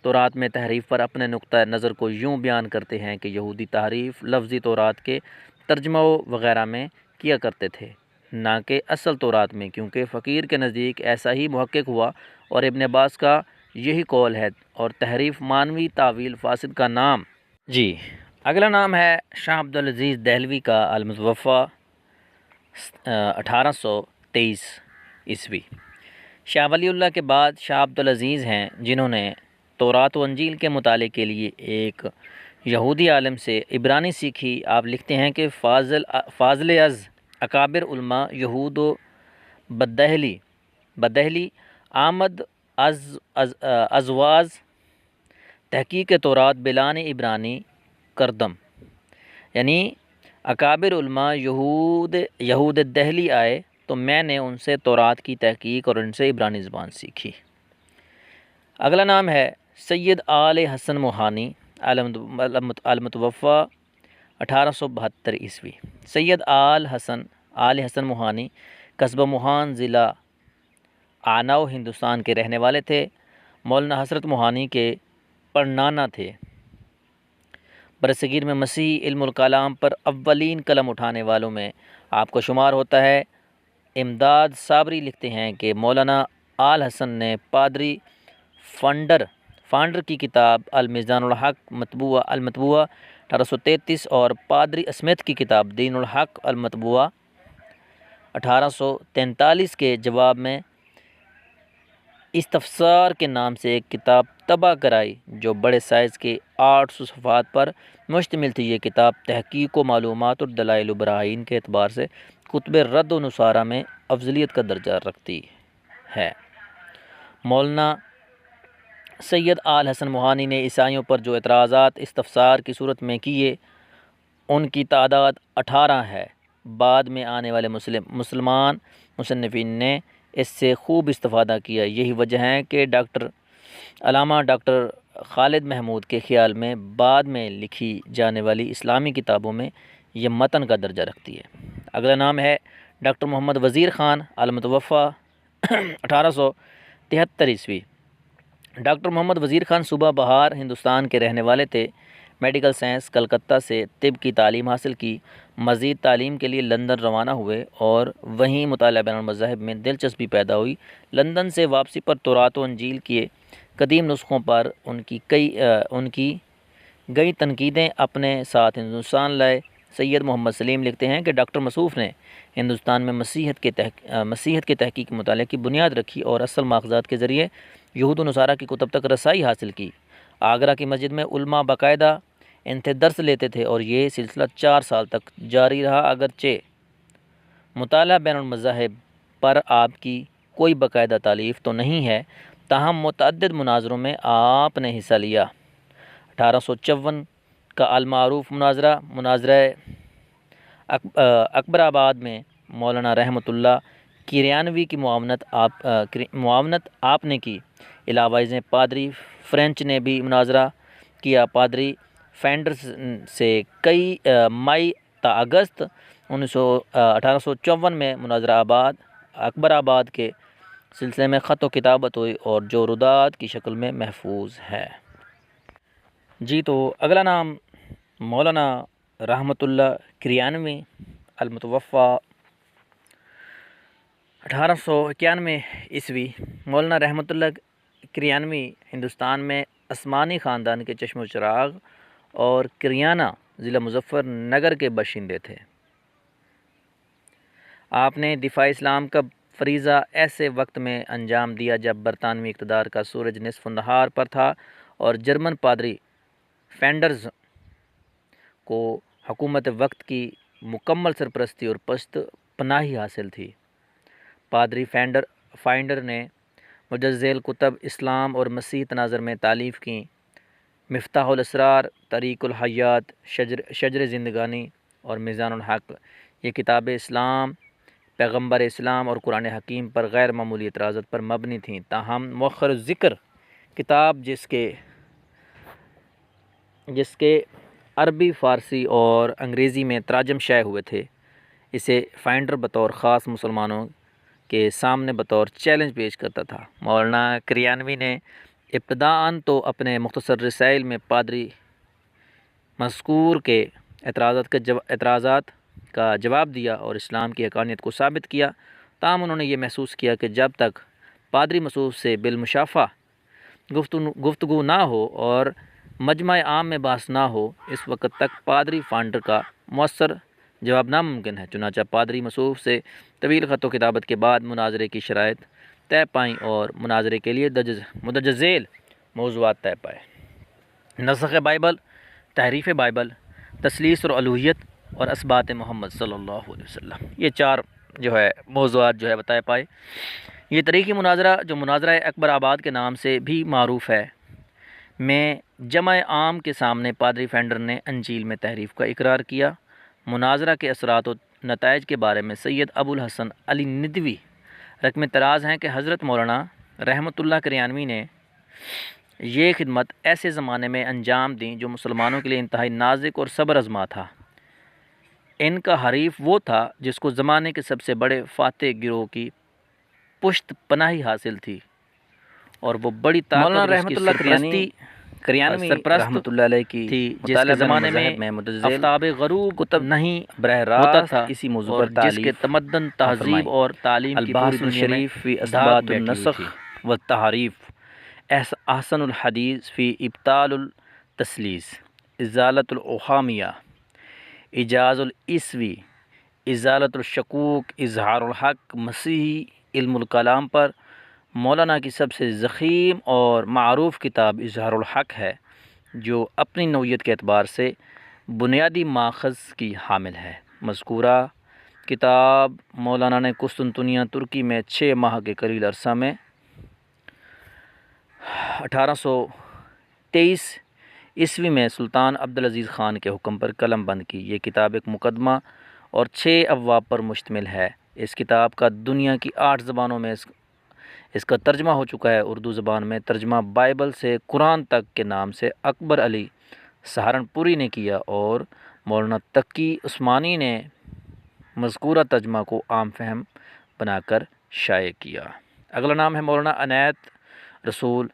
تورات میں تحریف پر اپنے نقطہ نظر کو یوں بیان کرتے ہیں کہ یہودی تحریف لفظی تورات کے ترجمہ وغیرہ میں کیا کرتے تھے، نہ کہ اصل تورات میں، کیونکہ فقیر کے نزدیک ایسا ہی محقق ہوا اور ابن عباس کا یہی قول ہے، اور تحریف مانوی تعویل فاسد کا نام۔ جی اگلا نام ہے شاہ عبدالعزیز دہلوی کا المتوفی 1823 عیسوی۔ شاہ ولی اللہ کے بعد شاہ عبدالعزیز ہیں، جنہوں نے تورات و انجیل کے مطالعے کے لیے ایک یہودی عالم سے عبرانی سیکھی۔ آپ لکھتے ہیں کہ فاضل از اکابر علماء یہود و بدہلی آمد ازواز تحقیق تورات بلان عبرانی کردم، یعنی اکابر علماء یہود دہلی آئے تو میں نے ان سے تورات کی تحقیق اور ان سے عبرانی زبان سیکھی۔ اگلا نام ہے سید آل حسن موہانی المتوفی 1872 عیسوی۔ سید آل حسن موہانی قصبہ موہان ضلع آناؤ ہندوستان کے رہنے والے تھے۔ مولانا حضرت موہانی کے پڑنانا تھے۔ برصغیر میں مسیحی علم الکلام پر اولین قلم اٹھانے والوں میں آپ کو شمار ہوتا ہے۔ امداد صابری لکھتے ہیں کہ مولانا آل حسن نے پادری فانڈر کی کتاب المیزان الحق المطبوعہ 1833 اور پادری اسمتھ کی کتاب دین الحق المطبوعہ 1843 کے جواب میں استفسار کے نام سے ایک کتاب طبع کرائی جو بڑے سائز کے 800 صفحات پر مشتمل تھی۔ یہ کتاب تحقیق و معلومات اور دلائل و براہین کے اعتبار سے کتب رد و نصارہ میں افضلیت کا درجہ رکھتی ہے۔ مولانا سید آل حسن موہانی نے عیسائیوں پر جو اعتراضات استفسار کی صورت میں کیے ان کی تعداد 18 ہے۔ بعد میں آنے والے مسلمان مصنفین نے اس سے خوب استفادہ کیا۔ یہی وجہ ہے کہ علامہ ڈاکٹر خالد محمود کے خیال میں بعد میں لکھی جانے والی اسلامی کتابوں میں یہ متن کا درجہ رکھتی ہے۔ اگلا نام ہے ڈاکٹر محمد وزیر خان المتوفی 1873 عیسوی۔ ڈاکٹر محمد وزیر خان صوبہ بہار ہندوستان کے رہنے والے تھے۔ میڈیکل سائنس کلکتہ سے طب کی تعلیم حاصل کی، مزید تعلیم کے لیے لندن روانہ ہوئے اور وہیں مطالعہ بین المذاہب میں دلچسپی پیدا ہوئی۔ لندن سے واپسی پر تورات و انجیل کے قدیم نسخوں پر ان کی گئی تنقیدیں اپنے ساتھ ہندوستان لائے۔ سید محمد سلیم لکھتے ہیں کہ ڈاکٹر مصوف نے ہندوستان میں مسیحیت کے تحقیق مطالعے کی بنیاد رکھی اور اصل ماخذات کے ذریعے یہود و نصارہ کی کتب تک رسائی حاصل کی۔ آگرہ کی مسجد میں علماء باقاعدہ ان سے درس لیتے تھے اور یہ سلسلہ 4 سال تک جاری رہا۔ اگرچہ مطالعہ بین المذاہب پر آپ کی کوئی باقاعدہ تالیف تو نہیں ہے، تاہم متعدد مناظروں میں آپ نے حصہ لیا۔ 1854 کا المعروف مناظرہ اکبر آباد میں مولانا رحمۃ اللہ کریانوی کی معاونت آپ نے کی۔ علاوہ ازیں پادری فرینچ نے بھی مناظرہ کیا۔ پادری فینڈرز سے کئی مئی تا اگست 1854 میں مناظرہ اکبر آباد کے سلسلے میں خط و کتابت ہوئی اور جو رداد کی شکل میں محفوظ ہے۔ جی تو اگلا نام مولانا رحمۃ اللہ کریانوی المتوفی 1891 عیسوی۔ مولانا رحمۃ اللہ کریانوی ہندوستان میں عثمانی خاندان کے چشم و چراغ اور کریانہ ضلع مظفر نگر کے باشندے تھے۔ آپ نے دفاع اسلام کا فریضہ ایسے وقت میں انجام دیا جب برطانوی اقتدار کا سورج نصف النہار پر تھا اور جرمن پادری فینڈرز کو حکومت وقت کی مکمل سرپرستی اور پشت پناہی حاصل تھی۔ پادری فائنڈر نے مجزل کتب اسلام اور مسیح تناظر میں تالیف کی۔ مفتاح الاسرار، طریق الحیات، شجر زندگانی اور میزان الحق یہ کتاب اسلام، پیغمبر اسلام اور قرآن حکیم پر غیر معمولی اعتراضات پر مبنی تھیں۔ تاہم مؤخر ذکر کتاب جس کے عربی، فارسی اور انگریزی میں تراجم شائع ہوئے تھے، اسے فائنڈر بطور خاص مسلمانوں کے سامنے بطور چیلنج پیش کرتا تھا۔ مولانا کریانوی نے ابتداءً تو اپنے مختصر رسائل میں پادری مذکور کے اعتراضات کا جواب دیا اور اسلام کی حقانیت کو ثابت کیا۔ تاہم انہوں نے یہ محسوس کیا کہ جب تک پادری مصوف سے بالمشافہ گفتگو نہ ہو اور مجمع عام میں بحث نہ ہو، اس وقت تک پادری فائنڈر کا مؤثر جواب ناممکن ہے۔ چنانچہ پادری مصوف سے طویل خط و کتابت کے بعد مناظرے کی شرائط طے پائیں اور مناظرے کے لیے مندرجہ ذیل موضوعات طے پائے: نسخ بائبل، تحریف بائبل، تثلیث اور الوہیت اور اثبات محمد صلی اللہ علیہ وسلم۔ یہ 4 موضوعات بتائے پائے۔ یہ تاریخی مناظرہ جو مناظرہ اکبر آباد کے نام سے بھی معروف ہے میں جمع عام کے سامنے پادری فینڈر نے انجیل میں تحریف کا اقرار کیا۔ مناظرہ کے اثرات و نتائج کے بارے میں سید ابو الحسن علی ندوی رقم طراز ہیں کہ حضرت مولانا رحمۃ اللہ کریانوی نے یہ خدمت ایسے زمانے میں انجام دیں جو مسلمانوں کے لیے انتہائی نازک اور صبر آزما تھا۔ ان کا حریف وہ تھا جس کو زمانے کے سب سے بڑے فاتح گروہ کی پشت پناہی حاصل تھی اور وہ بڑی طاقت مولانا رحمۃ اللہ کریانوی کریانوی سرپرست رحمۃ اللہ علیہ کی تھی، جس مطالعہ کے زمانے مذاہب میں متزل آفتاب غروب کتب نہیں براہ ہوتا راست تھا، اسی موضوع اور پر جس کے تالیف تمدن، فرمائی۔ تہذیب اور تعلیم کی پوری البحث دنیا میں الشریف فی دھاک اثبات بیٹھی ہوئی النسخ تھی۔ والتحریف، احسن الحدیث فی ابطال التثلیث، ازالۃ الاوہامیہ، اعجاز العیسوی، ازالۃ الشکوک، اظہار الحق، مسیحی علم الکلام پر مولانا کی سب سے ضخیم اور معروف کتاب اظہار الحق ہے، جو اپنی نوعیت کے اعتبار سے بنیادی ماخذ کی حامل ہے۔ مذکورہ کتاب مولانا نے قسطنطنیہ ترکی میں 6 ماہ کے قلیل عرصہ میں 1823 عیسوی میں سلطان عبدالعزیز خان کے حکم پر قلم بند کی۔ یہ کتاب ایک مقدمہ اور 6 ابواب پر مشتمل ہے۔ اس کتاب کا دنیا کی 8 زبانوں میں اس کا ترجمہ ہو چکا ہے۔ اردو زبان میں ترجمہ بائبل سے قرآن تک کے نام سے اکبر علی سہارنپوری نے کیا، اور مولانا تقی عثمانی نے مذکورہ ترجمہ کو عام فہم بنا کر شائع کیا۔ اگلا نام ہے مولانا عنایت رسول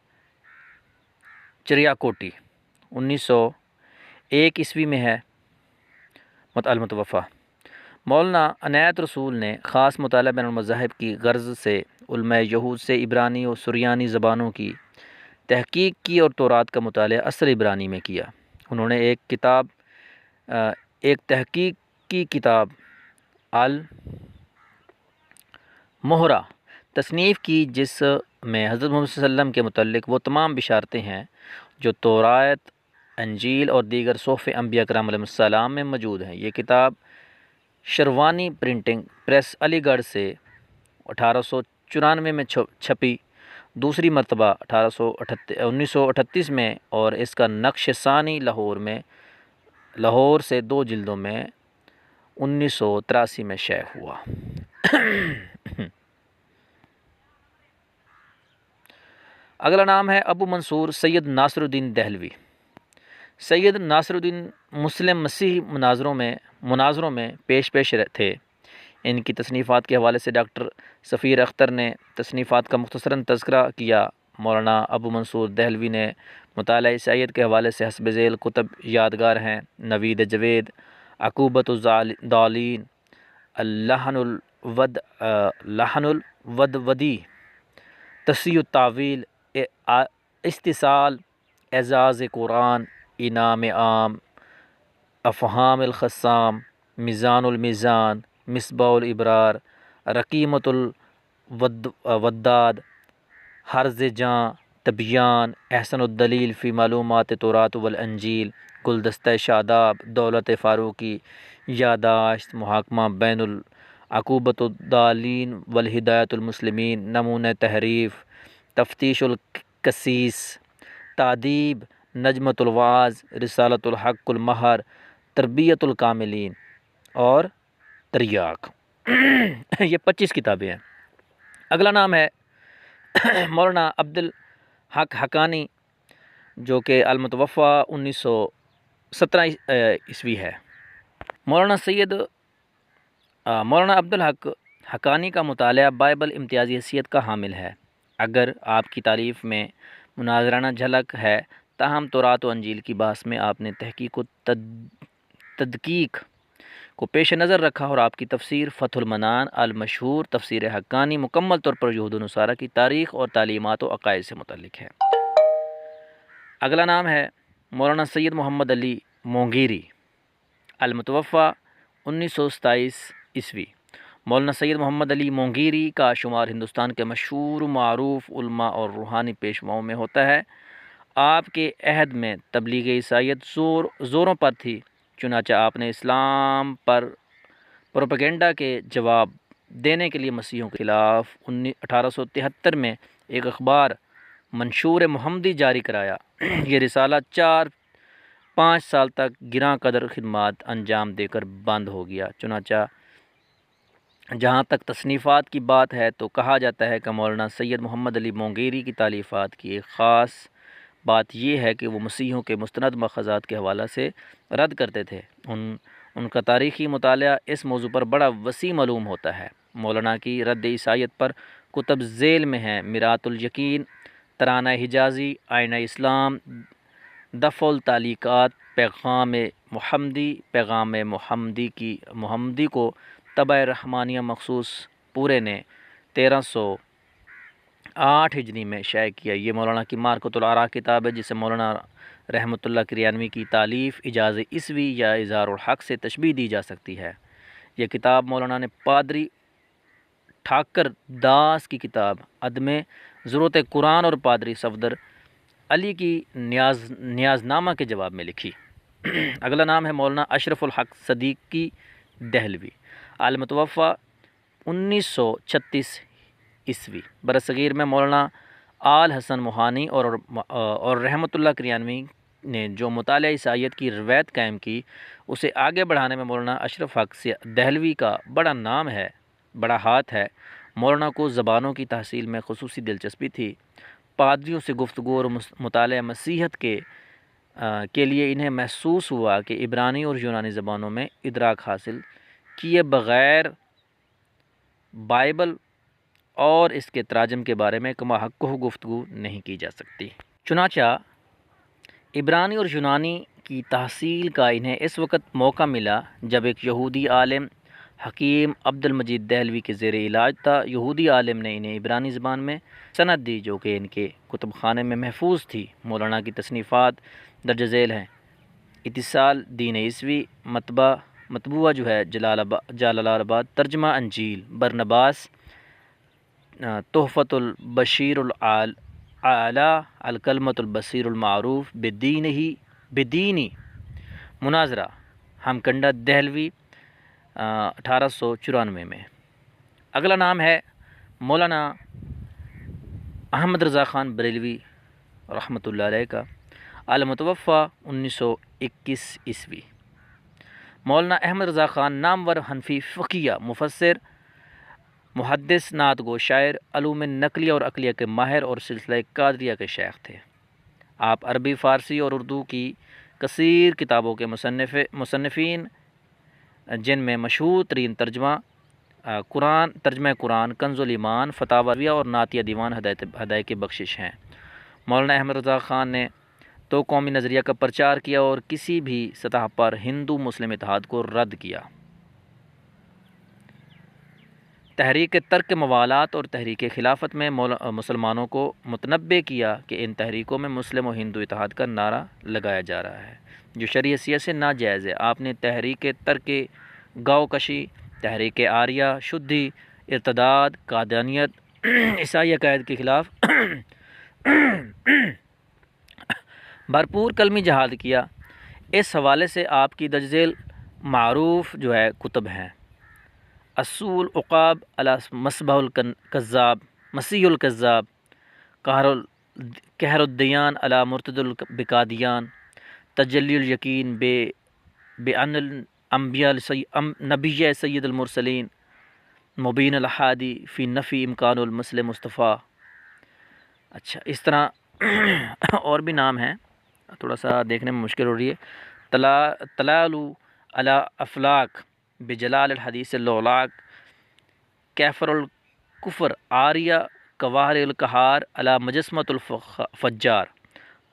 چریاکوٹی، 1901 عیسوی میں ہے المتوفی۔ مولانا عنایت رسول نے خاص مطالعہ بین المذاہب کی غرض سے علماء یہود سے عبرانی اور سریانی زبانوں کی تحقیق کی اور تورات کا مطالعہ اصل عبرانی میں کیا۔ انہوں نے ایک تحقیقی کتاب المہرہ تصنیف کی، جس میں حضرت محمد صلی اللہ علیہ وسلم کے متعلق وہ تمام بشارتیں ہیں جو تورات، انجیل اور دیگر صحف انبیاء کرام علیہ السلام میں موجود ہیں۔ یہ کتاب شروانی پرنٹنگ پریس علی گڑھ سے 1894 میں چھپی، دوسری مرتبہ 1938 میں، اور اس کا نقش ثانی لاہور سے 2 جلدوں میں 1983 میں شائع ہوا۔ اگلا نام ہے ابو منصور سید ناصر الدین دہلوی۔ سید ناصر الدین مسلم مسیحی مناظروں میں پیش تھے۔ ان کی تصنیفات کے حوالے سے ڈاکٹر سفیر اختر نے تصنیفات کا مختصراً تذکرہ کیا۔ مولانا ابو منصور دہلوی نے مطالعہ عیسائیت کے حوالے سے حسب ذیل کتب یادگار ہیں: نوید جوید، عقوبۃ الضالین، لحن الودودی، تصحیح التاویل، استیصال، اعزاز قرآن، انعام عام، افہام الخصام، میزان المیزان، مصباح الابرار، رقیمۃ الوداد، حرز جاں، تبیان، احسن الدلیل فی معلومات تورات والانجیل، گلدستہ شاداب، دولت فاروقی، یادداشت، محاکمہ بین عقوبۃ الضالین والہدایۃ المسلمین، نمونہ تحریف، تفتیش القسیس، تادیب، نجمۃ الوعظ، رسالۃ الحق المہر، تربیت الکاملین اور تریاق۔ یہ 25 کتابیں ہیں۔ اگلا نام ہے مولانا عبدالحق حقانی، جو کہ المتوفی 1917 عیسوی ہے۔ مولانا عبدالحق حقانی کا مطالعہ بائبل امتیازی حیثیت کا حامل ہے۔ اگر آپ کی تعریف میں مناظرانہ جھلک ہے، تاہم تورات و انجیل کی بحث میں آپ نے تحقیق و تدقیق کو پیش نظر رکھا، اور آپ کی تفسیر فتح المنان المشہور تفسیر حقانی مکمل طور پر یہود و نصارہ کی تاریخ اور تعلیمات و عقائد سے متعلق ہے۔ اگلا نام ہے مولانا سید محمد علی مونگیری، المتوفی 1927 عیسوی۔ مولانا سید محمد علی مونگیری کا شمار ہندوستان کے مشہور و معروف علماء اور روحانی پیشواؤں میں ہوتا ہے۔ آپ کے عہد میں تبلیغ عیسائیت زوروں پر تھی، چنانچہ آپ نے اسلام پر پروپیگنڈا کے جواب دینے کے لیے مسیحیوں کے خلاف 1873 میں ایک اخبار منشور محمدی جاری کرایا۔ یہ رسالہ 4-5 سال تک گراں قدر خدمات انجام دے کر بند ہو گیا۔ چنانچہ جہاں تک تصنیفات کی بات ہے تو کہا جاتا ہے کہ مولانا سید محمد علی مونگیری کی تالیفات کی ایک خاص بات یہ ہے کہ وہ مسیحیوں کے مستند ماخذات کے حوالے سے رد کرتے تھے۔ ان کا تاریخی مطالعہ اس موضوع پر بڑا وسیع معلوم ہوتا ہے۔ مولانا کی رد عیسائیت پر کتب ذیل میں ہیں: میرات الیقین، ترانہ حجازی، آئینہ اسلام، دفع التعلیقات پیغام محمدی کو طبع رحمانیہ مخصوص پورے نے 1308 ہجری میں شائع کیا۔ یہ مولانا کی معرکۃ الآراء کتاب ہے، جسے مولانا رحمۃ اللہ کریانوی کی تالیف اجاز عیسوی یا اظہار الحق سے تشبیہ دی جا سکتی ہے۔ یہ کتاب مولانا نے پادری ٹھاکر داس کی کتاب عدم ضرورت قرآن اور پادری صفدر علی کی نیاز نامہ کے جواب میں لکھی۔ اگلا نام ہے مولانا اشرف الحق صدیقی دہلوی، المتوفی 1936 عیسوی۔ برصغیر میں مولانا آل حسن موہانی اور رحمۃ اللہ کریانوی نے جو مطالعہ عیسائیت کی روایت قائم کی، اسے آگے بڑھانے میں مولانا اشرف حق دہلوی کا بڑا ہاتھ ہے۔ مولانا کو زبانوں کی تحصیل میں خصوصی دلچسپی تھی۔ پادریوں سے گفتگو اور مطالعہ مسیحت کے لیے انہیں محسوس ہوا کہ عبرانی اور یونانی زبانوں میں ادراک حاصل کیے بغیر بائبل اور اس کے تراجم کے بارے میں کما حق گفتگو نہیں کی جا سکتی۔ چنانچہ عبرانی اور یونانی کی تحصیل کا انہیں اس وقت موقع ملا جب ایک یہودی عالم حکیم عبد المجید دہلوی کے زیر علاج تھا۔ یہودی عالم نے انہیں عبرانی زبان میں سند دی جو کہ ان کے کتب خانے میں محفوظ تھی۔ مولانا کی تصنیفات درج ذیل ہیں: اتصال دین عیسوی، مطبوعہ جو ہے جلال آباد، ترجمہ انجیل برنباس، تحفۃ البشیر الاعلی، الکلمۃ البصیر المعروف بدینی، مناظرہ ہمکنڈہ دہلوی 1894 میں۔ اگلا نام ہے مولانا احمد رضا خان بریلوی رحمۃ اللہ علیہ کا، المتوفی 1921 عیسوی۔ مولانا احمد رضا خان نامور حنفی فقیہ، مفسر، محدث، نعت گو، شاعر، علوم نقلیہ اور عقلیہ کے ماہر اور سلسلہ قادریہ کے شیخ تھے۔ آپ عربی، فارسی اور اردو کی کثیر کتابوں کے مصنفین، جن میں مشہور ترین ترجمہ قرآن، کنز الایمان، فتاوی اور نعتیہ دیوان ہدایت بخشش ہیں۔ مولانا احمد رضا خان نے تو قومی نظریہ کا پرچار کیا اور کسی بھی سطح پر ہندو مسلم اتحاد کو رد کیا۔ تحریک ترک موالات اور تحریک خلافت میں مسلمانوں کو متنبہ کیا کہ ان تحریکوں میں مسلم و ہندو اتحاد کا نعرہ لگایا جا رہا ہے جو شرعی حیثیت سے ناجائز ہے۔ آپ نے تحریک ترک گاؤ کشی، تحریک آریہ شدھی، ارتداد، قادیانیت، عیسائی عقائد کے خلاف بھرپور قلمی جہاد کیا۔ اس حوالے سے آپ کی درج ذیل معروف جو ہے کتب ہیں: اصول عقاب علی مسیح الکذاب، قہر الدیان علی مرتد البقادیان، تجلی الیقین بأن الانبیاء نبی سید المرسلین، مبین الحادی فی نفی امکان المسلم مصطفیٰ۔ اچھا، اس طرح اور بھی نام ہیں، تھوڑا سا دیکھنے میں مشکل ہو رہی ہے۔ تلال علی افلاک بجلال الحدیث اللولاک، کیفر الکفر آریہ قواہر القہار علی مجسمۃ الفجار،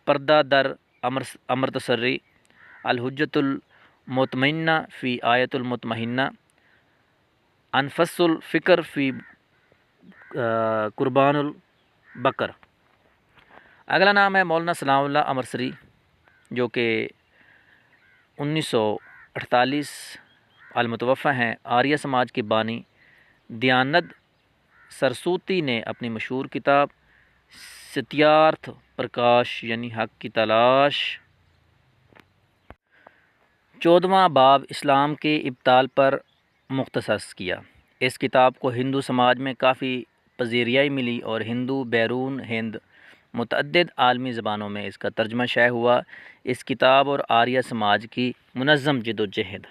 پردہ در امرتسری، الحجۃ المطمئنہ فی آیت المطمئنہ، انفس الفکر فی قربان البقر۔ اگلا نام ہے مولانا سلام اللہ امرسری، جو کہ 1948 المتوفی ہیں۔ آریہ سماج کے بانی دیانند سرسوتی نے اپنی مشہور کتاب ستیارتھ پرکاش یعنی حق کی تلاش 14واں باب اسلام کے ابطال پر مختص کیا۔ اس کتاب کو ہندو سماج میں کافی پذیرائی ملی اور بیرون ہند متعدد عالمی زبانوں میں اس کا ترجمہ شائع ہوا۔ اس کتاب اور آریہ سماج کی منظم جد و جہد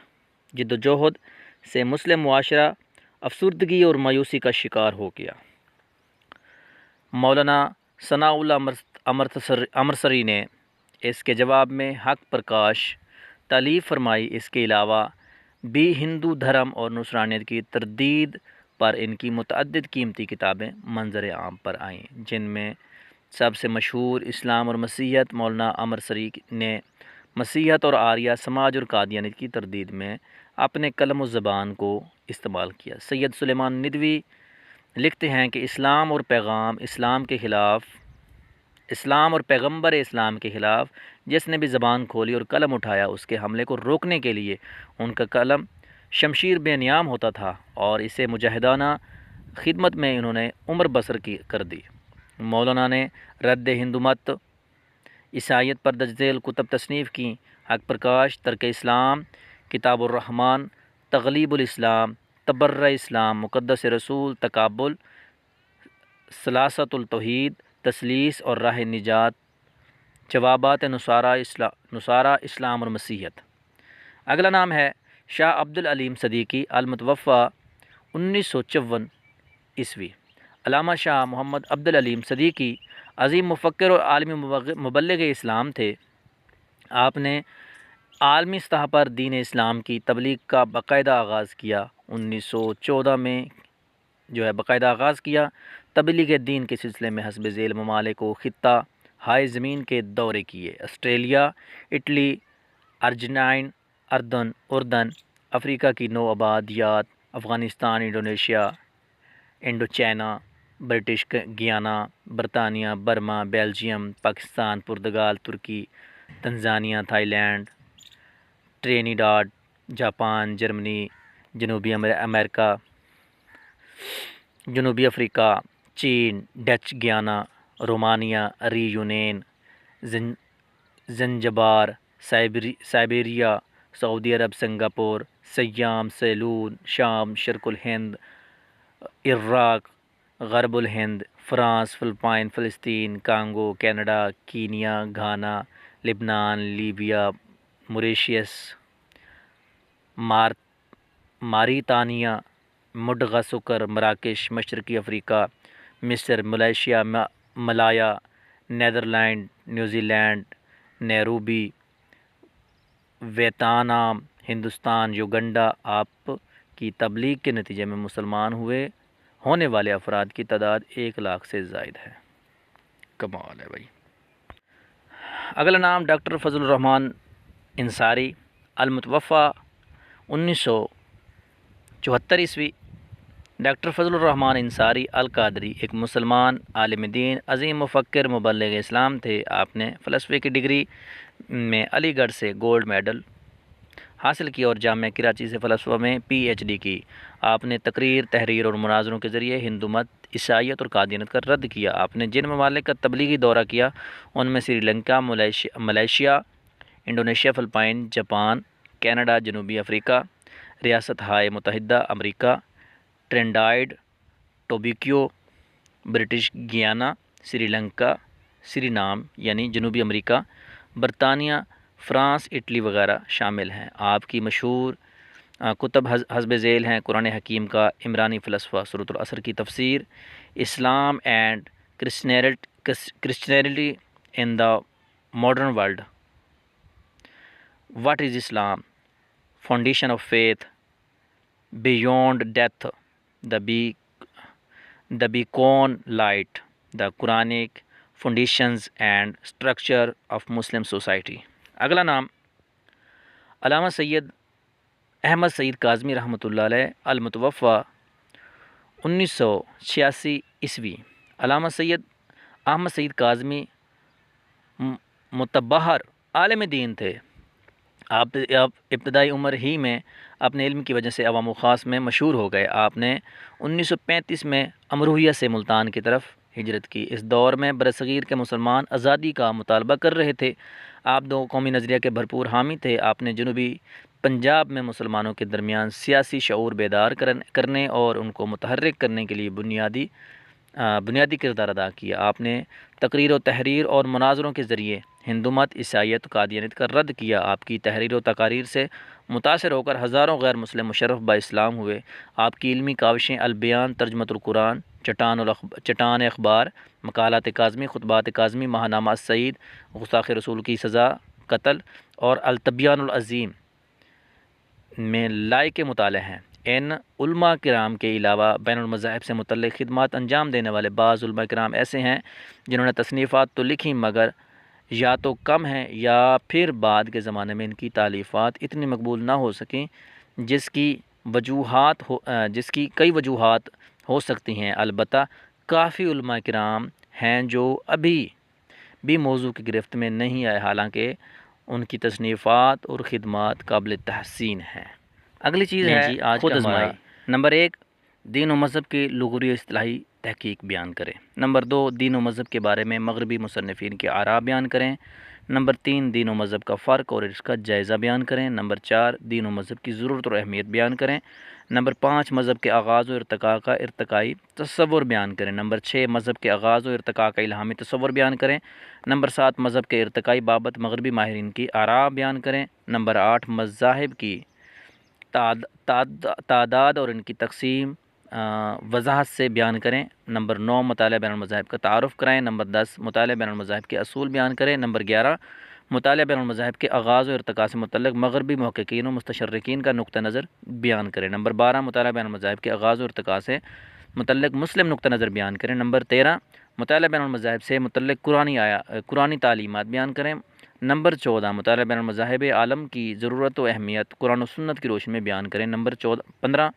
سے مسلم معاشرہ افسردگی اور مایوسی کا شکار ہو گیا۔ مولانا ثناء اللہ امرسری نے اس کے جواب میں حق پرکاش تالیف فرمائی۔ اس کے علاوہ بھی ہندو دھرم اور نصرانیت کی تردید پر ان کی متعدد قیمتی کتابیں منظر عام پر آئیں، جن میں سب سے مشہور اسلام اور مسیحیت مولانا عمر سری نے مسیحیت اور آریہ سماج اور قادیانیت کی تردید میں اپنے قلم و زبان کو استعمال کیا۔ سید سلیمان ندوی لکھتے ہیں کہ اسلام اور پیغمبر اسلام کے خلاف جس نے بھی زبان کھولی اور قلم اٹھایا، اس کے حملے کو روکنے کے لیے ان کا قلم شمشیر بے نیام ہوتا تھا اور اسے مجاہدانہ خدمت میں انہوں نے عمر بسر کر دی۔ مولانا نے رد ہندو مت، عیسائیت پر درج ذیل کتب تصنیف کی: حق پرکاش، ترک اسلام، کتاب الرحمن، تغلیب الاسلام، تبرہ اسلام، مقدس رسول، تقابل، ثلاثۃ التوحید، تثلیث اور راہ نجات، جوابات نصارہ اسلام اور مسیحیت۔ اگلا نام ہے شاہ عبد العلیم صدیقی، المتوفی 1954 عیسوی۔ علامہ شاہ محمد عبد العلیم صدیقی عظیم مفکر اور عالمی مبلغ اسلام تھے۔ آپ نے عالمی سطح پر دین اسلام کی تبلیغ کا باقاعدہ آغاز کیا۔ 1914 میں باقاعدہ آغاز کیا۔ تبلیغ دین کے سلسلے میں حسب ذیل ممالک و خطہ ہائے زمین کے دورے کیے: آسٹریلیا، اٹلی، ارجنٹائن، اردن، افریقہ کی نو آبادیات، Afghanistan, Indonesia, Indochina, British Guiana, برطانیہ، برما، بیلجیم، پاکستان، پرتگال، ترکی، Tanzania, Thailand, Trinidad, Japan, Germany, جنوبی امریکہ، جنوبی افریقہ، چین، Dutch Guiana, Romania, Reunion, Zanzibar, Siberia, سعودی عرب، سنگاپور، سیام، سیلون، شام، شرق الہند، عراق، غرب الہند، فرانس، فلپائن، فلسطین، کانگو، کینیڈا، کینیا، گھانا، لبنان، لیبیا، موریشیس، ماریتانیہ، مڈغاسکر، مراکش، مشرقی افریقہ، مصر، Malaysia, Malaya, Netherland, New Zealand, Nairobi, Vietnam, Hindustan, Uganda. آپ کی تبلیغ کے نتیجے میں مسلمان ہونے والے افراد کی تعداد 1 لاکھ سے زائد ہے۔ کمال ہے بھائی۔ اگلا نام ڈاکٹر فضل الرحمان انصاری، المتوفی 1974 عیسوی۔ ڈاکٹر فضل الرحمان انصاری القادری ایک مسلمان عالم دین، عظیم مفکر، مبلغ اسلام تھے۔ آپ نے فلسفے کی ڈگری میں علی گڑھ سے گولڈ میڈل حاصل کی اور جامعہ کراچی سے فلسفہ میں PhD کی۔ آپ نے تقریر، تحریر اور مناظروں کے ذریعے ہندو مت، عیسائیت اور قادیانیت کا رد کیا۔ آپ نے جن ممالک کا تبلیغی دورہ کیا ان میں Sri Lanka, Malaysia, Indonesia, Philippines, Japan, Canada, جنوبی افریقہ، ریاست ہائے متحدہ امریکہ، Trinidad Tobago, British Guiana, Sri Lanka, Suriname یعنی جنوبی امریکہ، برطانیہ، فرانس، اٹلی وغیرہ شامل ہیں۔ آپ کی مشہور کتب حسب ذیل ہیں: قرآن حکیم کا عمرانی فلسفہ، سورۃ العصر کی تفسیر، Islam and Christianity in the modern world, what is Islam, foundation of faith, beyond death, the beacon light, the Quranic foundations and structure of Muslim society. اگلا نام علامہ سید احمد سعید کاظمی رحمۃ اللہ علیہ، المتوفی 1986 عیسوی۔ علامہ سید احمد سعید کاظمی متبحر عالم دین تھے۔ آپ ابتدائی عمر ہی میں اپنے علم کی وجہ سے عوام و خاص میں مشہور ہو گئے۔ آپ نے 1935 میں امروہیہ سے ملتان کی طرف ہجرت کی۔ اس دور میں برصغیر کے مسلمان آزادی کا مطالبہ کر رہے تھے۔ آپ دو قومی نظریہ کے بھرپور حامی تھے۔ آپ نے جنوبی پنجاب میں مسلمانوں کے درمیان سیاسی شعور بیدار کرنے اور ان کو متحرک کرنے کے لیے بنیادی کردار ادا کیا۔ آپ نے تقریر و تحریر اور مناظروں کے ذریعے ہندو مت، عیسائیت، قادیانیت کا رد کیا۔ آپ کی تحریر و تقاریر سے متاثر ہو کر ہزاروں غیر مسلم مشرف با اسلام ہوئے۔ آپ کی علمی کاوشیں البیان، ترجمۃ القرآن، چٹان اخبار، مقالات کاظمی، خطبات کاظمی، ماہنامہ السعید، گستاخ رسول کی سزا قتل اور التبیان العظیم میں لائق مطالعہ ہیں۔ ان علماء کرام کے علاوہ بین المذاہب سے متعلق خدمات انجام دینے والے بعض علماء کرام ایسے ہیں جنہوں نے تصنیفات تو لکھی مگر یا تو کم ہیں یا پھر بعد کے زمانے میں ان کی تالیفات اتنی مقبول نہ ہو سکیں، جس کی کئی وجوہات ہو سکتی ہیں۔ البتہ کافی علماء کرام ہیں جو ابھی بھی موضوع کی گرفت میں نہیں آئے، حالانکہ ان کی تصنیفات اور خدمات قابل تحسین ہیں۔ اگلی چیز ہے جی آج خود کا ہمارا آزمائی۔ نمبر 1، دین و مذہب کی لغوی و اصطلاحی تحقیق بیان کریں۔ نمبر 2، دین و مذہب کے بارے میں مغربی مصنفین کے آراء بیان کریں۔ نمبر 3، دین و مذہب کا فرق اور اس کا جائزہ بیان کریں۔ نمبر 4، دین و مذہب کی ضرورت اور اہمیت بیان کریں۔ نمبر 5، مذہب کے آغاز و ارتقاء کا ارتقائی تصور بیان کریں۔ نمبر 6، مذہب کے آغاز و ارتقاء کا الہامی تصور بیان کریں۔ نمبر 7، مذہب کے ارتقائی بابت مغربی ماہرین کی آراء بیان کریں۔ نمبر 8، مذاہب کی تعداد اور ان کی تقسیم وضاحت سے بیان کریں۔ نمبر 9، مطالعہ بین المذاہب کا تعارف کرائیں۔ نمبر 10، مطالعہ بین المذاہب کے اصول بیان کریں۔ نمبر 11، مطالعہ بین المذاہب کے آغاز و ارتقاء سے متعلق مغربی محققین و مستشرقین کا نقطہ نظر بیان کریں۔ نمبر 12، مطالعہ بین المذاہب کے آغاز و ارتقاء سے متعلق مسلم نقطہ نظر بیان کریں۔ نمبر 13، مطالعہ بین المذاہب سے متعلق قرآنی تعلیمات بیان کریں۔ نمبر 14، مطالعہ بین المذاہب عالم کی ضرورت و اہمیت قرآن و سنت کی روشنی میں بیان کریں۔ نمبر 15،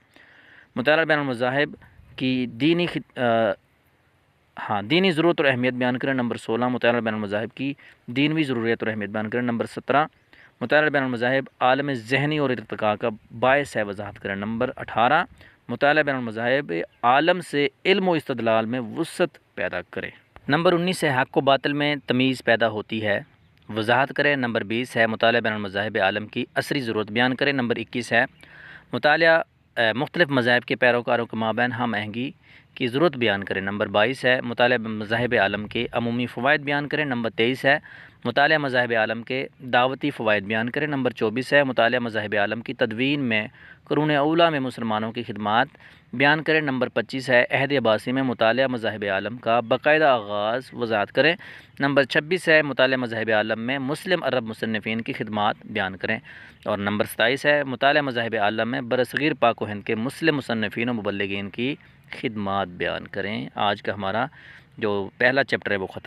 مطالعہ بین المذاہب کی دینی ضرورت اور اہمیت بیان کریں۔ نمبر 16، مطالعہ بین المذاہب کی دینوی ضروریت اور اہمیت بیان کریں۔ نمبر 17، مطالعہ بین المذاہب عالم ذہنی اور ارتقاء کا باعث ہے، وضاحت کریں۔ نمبر 18، مطالعہ بین المذاہب عالم سے علم و استدلال میں وسعت پیدا کرے۔ نمبر 19 ہے حق و باطل میں تمیز پیدا ہوتی ہے، وضاحت کریں۔ نمبر 20 ہے مطالعہ بین المذاہب عالم کی عصری ضرورت بیان کریں۔ نمبر 21 ہے مطالعہ مختلف مذاہب کے پیروکاروں کے مابین ہم آہنگی کی ضرورت بیان کریں۔ نمبر 22 ہے مطالعہ مذاہب عالم کے عمومی فوائد بیان کریں۔ نمبر 23 ہے مطالعہ مذاہب عالم کے دعوتی فوائد بیان کریں۔ نمبر 24 ہے مطالعہ مذاہب عالم کی تدوین میں قرون اولیٰ میں مسلمانوں کی خدمات بیان کریں۔ نمبر 25 ہے عہد عباسی میں مطالعہ مذاہب عالم کا باقاعدہ آغاز، وضاحت کریں۔ نمبر 26 ہے مطالعہ مذاہب عالم میں مسلم عرب مصنفین کی خدمات بیان کریں۔ اور نمبر 27 ہے مطالعہ مذاہب عالم میں برصغیر پاک و ہند کے مسلم مصنفین و مبلغین کی خدمات بیان کریں۔ آج کا ہمارا جو پہلا چیپٹر ہے وہ ختم۔